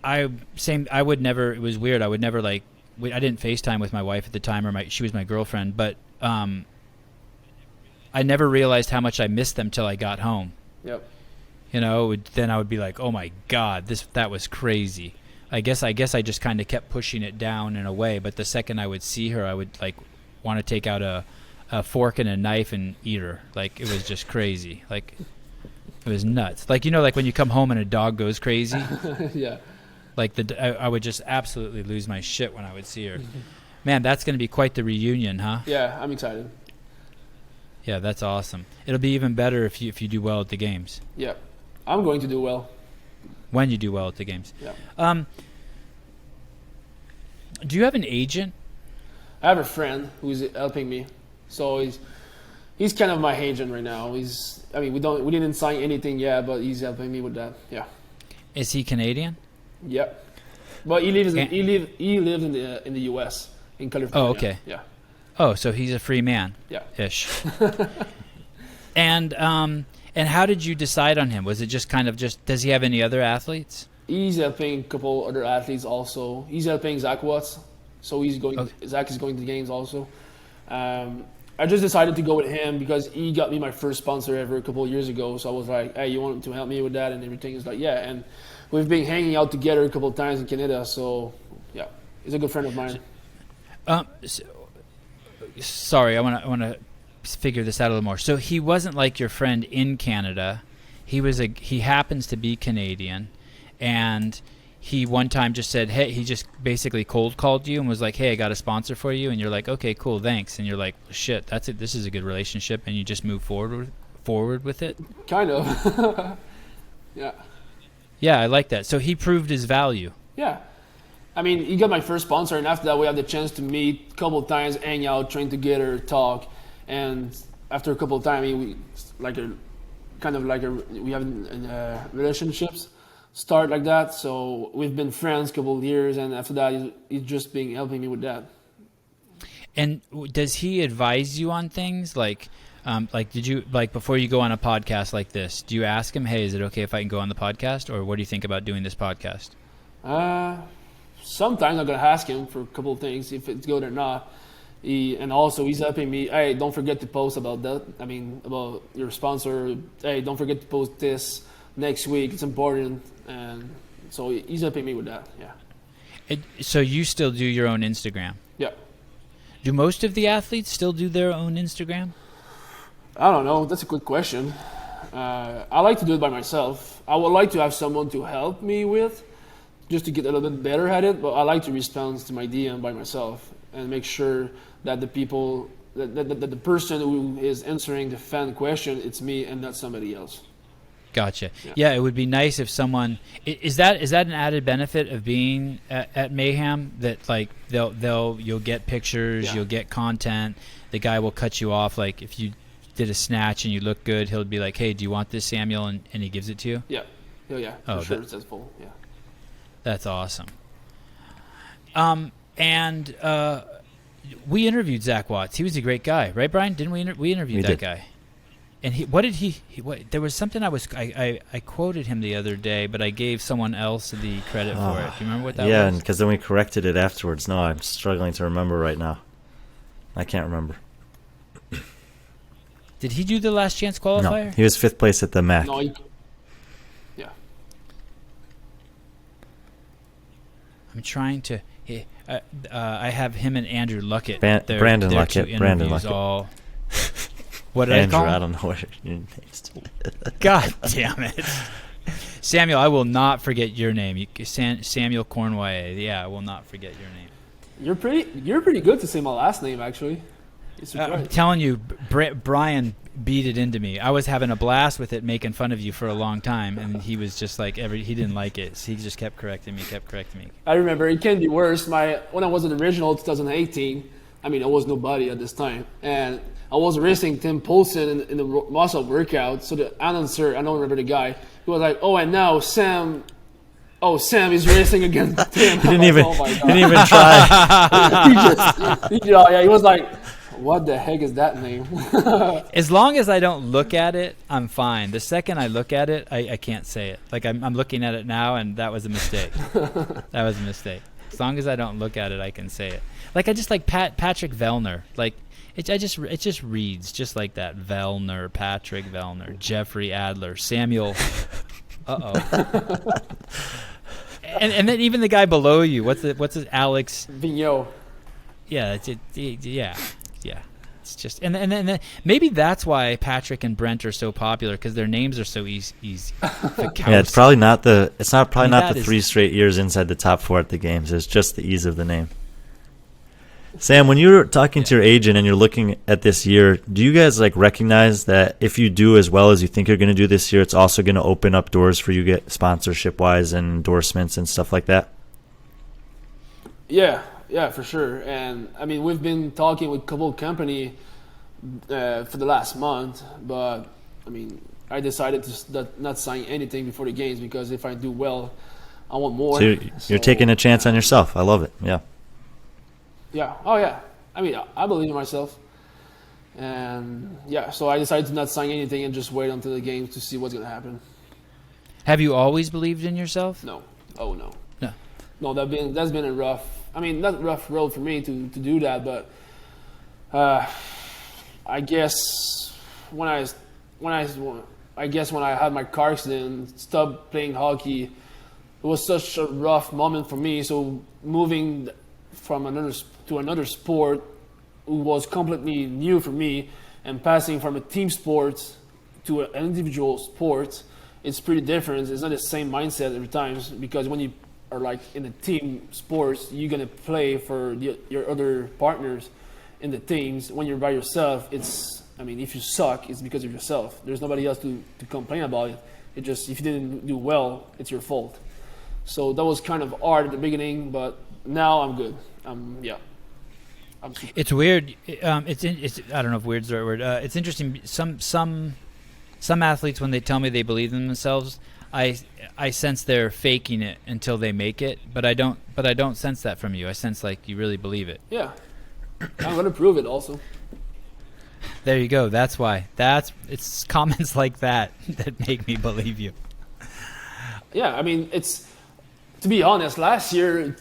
I would never. It was weird. I would never like. I didn't FaceTime with my wife at the time, or she was my girlfriend, but I never realized how much I missed them till I got home. Yep. You know, then I would be like, oh my God, that was crazy. I guess I just kind of kept pushing it down in a way, but the second I would see her, I would like want to take out a fork and a knife and eat her. Like, it was just crazy. Like, it was nuts. Like, you know, like when you come home and a dog goes crazy. Yeah. Like I would just absolutely lose my shit when I would see her. Man, that's going to be quite the reunion, huh? Yeah, I'm excited. Yeah, that's awesome. It'll be even better if you do well at the games. Yeah, I'm going to do well. When you do well at the games. Yeah. Do you have an agent? I have a friend who's helping me, so he's kind of my agent right now. we didn't sign anything yet, but he's helping me with that. Yeah. Is he Canadian? Yep. But he lives in the U.S. in California. Oh, okay. Yeah. Oh, so he's a free man. Yeah. Ish. And how did you decide on him? Was it just kind of does he have any other athletes? He's helping a couple other athletes also. He's helping Zach Watts, so Zach is going to the games also. I just decided to go with him because he got me my first sponsor ever a couple of years ago. So I was like, hey, you want to help me with that and everything? He's like, yeah. And we've been hanging out together a couple of times in Canada. So, yeah, he's a good friend of mine. Sorry, I want to figure this out a little more. So he wasn't like your friend in Canada. He happens to be Canadian, and he one time just said, hey, he just basically cold called you and was like, hey, I got a sponsor for you, and you're like, okay, cool, thanks, and you're like, shit, that's it. This is a good relationship, and you just move forward with it. Kind of. Yeah. Yeah, I like that. So he proved his value. Yeah. I mean, he got my first sponsor, and after that, we had the chance to meet a couple of times, hang out, train together, talk, and after a couple of times, we have relationships start like that. So we've been friends a couple of years, and after that, he's just been helping me with that. And does he advise you on things like did you before you go on a podcast like this? Do you ask him, hey, is it okay if I can go on the podcast, or what do you think about doing this podcast? Sometimes I'm gonna ask him for a couple of things if it's good or not. And also he's helping me. Hey, don't forget to post about that. I mean, about your sponsor. Hey, don't forget to post this next week. It's important. And so he's helping me with that. Yeah. So you still do your own Instagram? Yeah. Do most of the athletes still do their own Instagram? I don't know. That's a good question. I like to do it by myself. I would like to have someone to help me with, just to get a little bit better at it. But I like to respond to my DM by myself and make sure that the people, that the person who is answering the fan question, it's me and not somebody else. Gotcha. Yeah, it would be nice if someone is that an added benefit of being at Mayhem, that like you'll get pictures, you'll get content. The guy will cut you off, like if you did a snatch and you look good, he'll be like, hey, do you want this, Samuel? And he gives it to you. Yeah. For sure, it's full. Yeah. That's awesome. And we interviewed Zach Watts. He was a great guy, right, Brian? Didn't we? We interviewed that guy. And there was something I quoted him the other day, but I gave someone else the credit for it. Do you remember what that was? Yeah, because then we corrected it afterwards. No, I'm struggling to remember right now. I can't remember. Did he do the last chance qualifier? No, he was 5th place at the MAC. No, I'm trying to. I have him and Andrew Luckett. Brandon Luckett. All. What did Andrew, I call him? I don't know what your name's. God damn it, Samuel! I will not forget your name. Samuel Cournoyer. Yeah, I will not forget your name. You're pretty good to say my last name, actually. I'm telling you, Brian beat it into me. I was having a blast with it, making fun of you for a long time, and he was just like he didn't like it. So he just kept correcting me. I remember it can be worse. When I was in the original 2018, I mean, I was nobody at this time, and I was racing Tim Poulsen in the muscle workout. So the announcer, I don't remember the guy, he was like, "Oh, and now Sam is racing against Tim." He didn't even, Oh my he God. didn't even try. He was like, "What the heck is that name?" As long as I don't look at it, I'm fine. The second I look at it, I can't say it. Like I'm looking at it now, and that was a mistake. That was a mistake. As long as I don't look at it, I can say it. Like I just like Patrick Vellner. Like it just reads just like that. Vellner, Patrick Vellner, Jeffrey Adler, Samuel. And then even the guy below you. What's his Alex Vigneault. Yeah, yeah. It's just and then maybe that's why Patrick and Brent are so popular, because their names are so easy. Yeah, it's probably not the 3 straight years inside the top 4 at the games. It's just the ease of the name. Sam, when you're talking to your agent and you're looking at this year, do you guys like recognize that if you do as well as you think you're going to do this year, it's also going to open up doors for you get sponsorship wise and endorsements and stuff like that? Yeah, for sure. And I mean, we've been talking with a couple of company for the last month, but I mean, I decided to not sign anything before the games, because if I do well, I want more. So you're taking a chance on yourself. I love it. Yeah. Yeah. Oh, yeah. I mean, I believe in myself. And, yeah, so I decided to not sign anything and just wait until the games to see what's going to happen. Have you always believed in yourself? No. Oh, no. No. No, that's been a rough, I mean, not rough road for me to do that, but I guess when I had my car accident, stopped playing hockey, it was such a rough moment for me. So moving from another sport was completely new for me, and passing from a team sport to an individual sport, it's pretty different. It's not the same mindset every time, because when you are like in a team sports, you're gonna play for your other partners in the teams. When you're by yourself, if you suck, it's because of yourself. There's nobody else to complain about it. It just, if you didn't do well, it's your fault. So that was kind of hard at the beginning, but now I'm good. It's weird. It's I don't know if weird's the right word. It's interesting. Some athletes, when they tell me they believe in themselves, I sense they're faking it until they make it. But I don't sense that from you. I sense like you really believe it. Yeah, I'm gonna prove it also. There you go. That's why. It's comments like that that make me believe you. Yeah, I mean, it's, to be honest, last year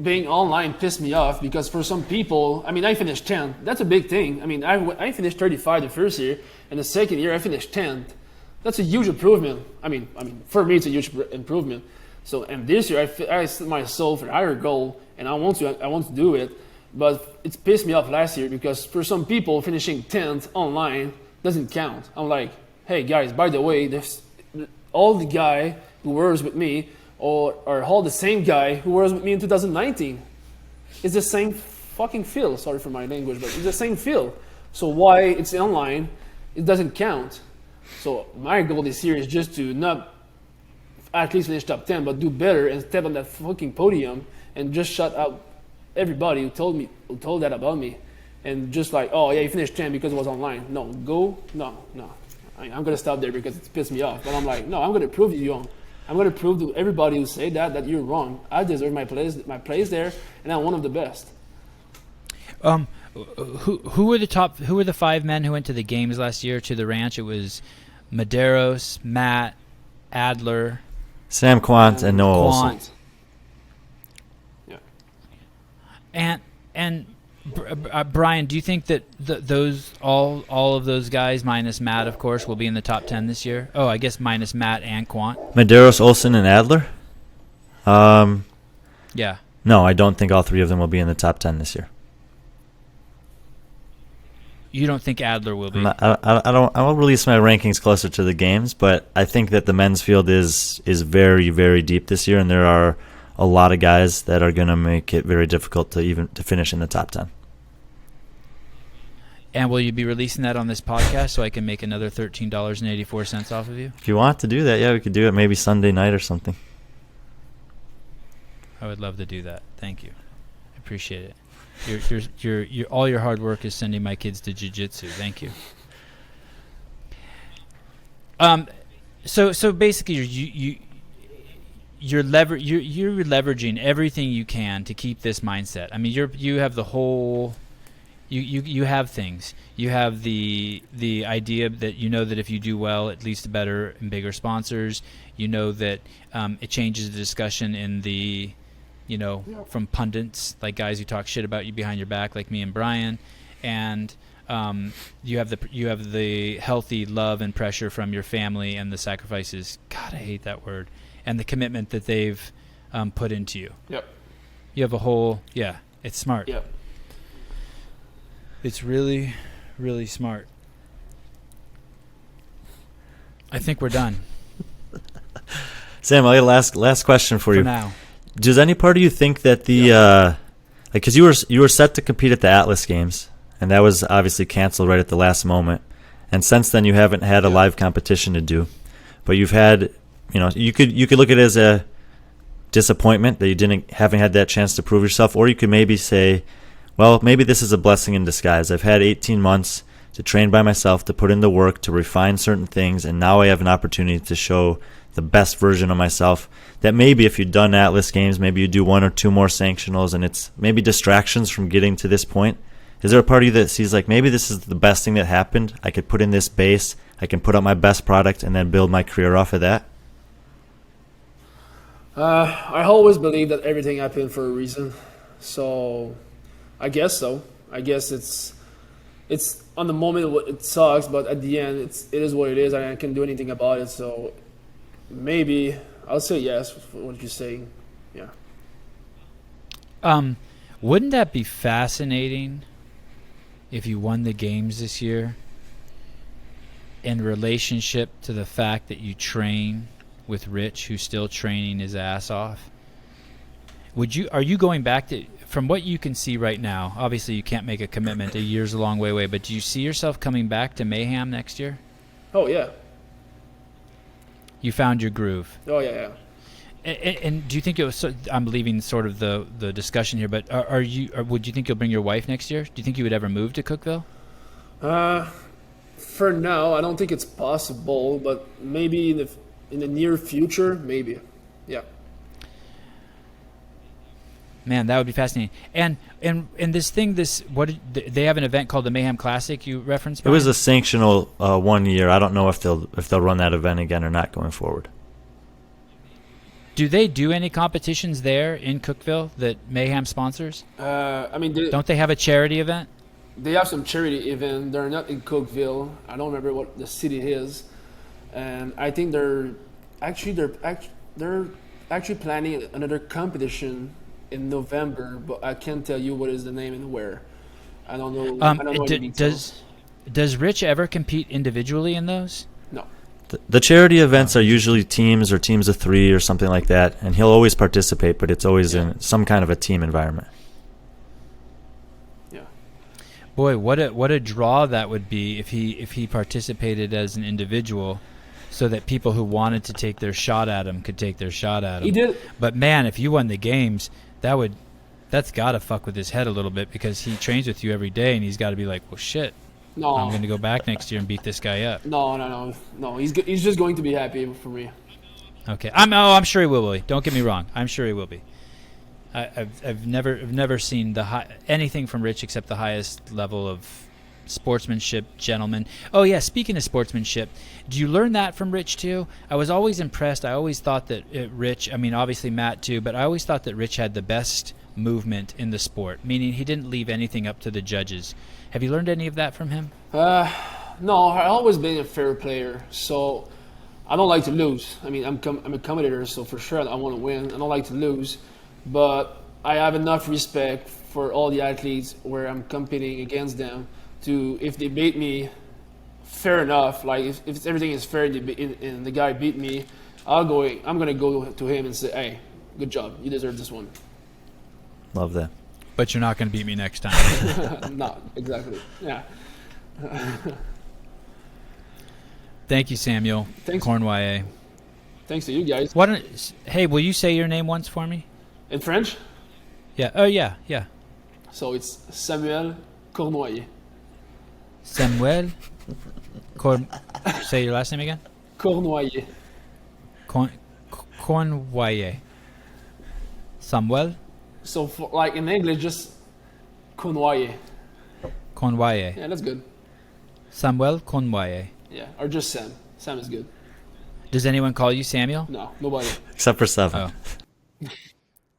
being online pissed me off, because for some people, I mean, I finished 10th. That's a big thing. I mean, I finished 35 the first year, and the second year I finished 10th. That's a huge improvement. I mean, for me, it's a huge improvement. So, and this year I set myself a higher goal, and I want to do it. But it's pissed me off last year, because for some people, finishing 10th online doesn't count. I'm like, hey guys, by the way, there's all the guy who was with me, or all the same guy who was with me in 2019. It's the same fucking field. Sorry for my language, but it's the same field. So why it's online, it doesn't count. So my goal this year is just to not at least finish top 10, but do better and step on that fucking podium and just shut out everybody who told that about me. And just like, oh yeah, you finished 10 because it was online. No. I'm gonna stop there because it's pissed me off. But I'm like, no, I'm gonna prove you wrong. I'm gonna prove to everybody who say that you're wrong. I deserve my place there, and I'm one of the best. Who were the 5 men who went to the games last year to the ranch? It was Medeiros, Matt, Adler, Sam Quant, and Noah Olson. Yeah. And Brian, do you think that those all of those guys minus Matt, of course, will be in the top 10 this year? Oh, I guess minus Matt and Quant. Medeiros, Olson, and Adler. Yeah. No, I don't think all 3 of them will be in the top 10 this year. You don't think Adler will be? I will release my rankings closer to the games, but I think that the men's field is very, very deep this year, and there are a lot of guys that are going to make it very difficult to finish in the top 10. And will you be releasing that on this podcast so I can make another $13.84 off of you? If you want to do that, yeah, we could do it maybe Sunday night or something. I would love to do that. Thank you. I appreciate it. Your all your hard work is sending my kids to jiu-jitsu. Thank you. So basically, you're leveraging everything you can to keep this mindset. I mean, you have the whole. You have things. You have the idea that you know that if you do well, it leads to better and bigger sponsors. You know that it changes the discussion in the, from pundits, like guys who talk shit about you behind your back, like me and Brian, and you have the healthy love and pressure from your family and the sacrifices. God, I hate that word. And the commitment that they've put into you. Yep. You have a whole. Yeah, it's smart. Yep. It's really, really smart. I think we're done. Sam, I got a last question for you. Now. Does any part of you think that because you were set to compete at the Atlas Games, and that was obviously canceled right at the last moment, and since then you haven't had a live competition to do, but you've had, you could look at it as a disappointment that you haven't had that chance to prove yourself, or you could maybe say, well, maybe this is a blessing in disguise. I've had 18 months to train by myself, to put in the work, to refine certain things, and now I have an opportunity to show the best version of myself. That maybe if you'd done Atlas Games, maybe you do one or two more sanctionals, and it's maybe distractions from getting to this point. Is there a part of you that sees like, maybe this is the best thing that happened? I could put in this base, I can put out my best product, and then build my career off of that? I always believe that everything happened for a reason. So I guess so. I guess it's on the moment it sucks, but at the end it is what it is, and I can't do anything about it. So maybe I'll say yes for what you're saying. Yeah. Wouldn't that be fascinating if you won the games this year in relationship to the fact that you train with Rich, who's still training his ass off? Are you going back to, from what you can see right now, obviously you can't make a commitment, a year's a long way away, but do you see yourself coming back to Mayhem next year? Oh, yeah. You found your groove. Oh, yeah. And do you think it was, I'm leaving sort of the discussion here, but would you think you'll bring your wife next year? Do you think you would ever move to Cookeville? For now, I don't think it's possible, but maybe in the near future, maybe. Yeah. Man, that would be fascinating. And this thing, they have an event called the Mayhem Classic you referenced, Brian? It was a sanctional 1 year. I don't know if they'll run that event again or not going forward. Do they do any competitions there in Cookeville that Mayhem sponsors? Don't they have a charity event? They have some charity event. They're not in Cookeville. I don't remember what the city is, and I think they're actually planning another competition in November, but I can't tell you what is the name and where. I don't know. I don't know any details. Does Rich ever compete individually in those? No. The charity events are usually teams or teams of 3 or something like that, and he'll always participate, but it's always in some kind of a team environment. Yeah. Boy, what a draw that would be if he participated as an individual, so that people who wanted to take their shot at him could take their shot at him. He did. But man, if you won the games, that's got to fuck with his head a little bit, because he trains with you every day, and he's got to be like, well, shit. No. I'm going to go back next year and beat this guy up. No. He's just going to be happy for me. Okay. I'm sure he will be. Don't get me wrong. I'm sure he will be. I've never seen anything from Rich except the highest level of sportsmanship, gentleman. Oh yeah, speaking of sportsmanship, do you learn that from Rich too? I was always impressed. I always thought that Rich, I mean obviously Matt too, but I always thought that Rich had the best movement in the sport, meaning he didn't leave anything up to the judges. Have you learned any of that from him? No, I've always been a fair player, so I don't like to lose. I mean, I'm a competitor, so for sure I want to win. I don't like to lose, but I have enough respect for all the athletes where I'm competing against them to, if they beat me, fair enough. Like if everything is fair and the guy beat me, I'm gonna go to him and say, hey, good job, you deserve this one. Love that. But you're not going to beat me next time. Not exactly. Yeah. Thank you, Samuel. Thanks. Cournoyer. Thanks to you guys. Hey, will you say your name once for me? In French? Yeah. Oh, yeah. So it's Samuel Cournoyer. Samuel. Say your last name again. Cournoyer. Cournoyer. Samuel So for, like in English, just Cournoyer. Cournoyer. Yeah, that's good. Samuel Cournoyer. Yeah, or just Sam. Sam is good. Does anyone call you Samuel? No, nobody. Except for Sevan. Oh.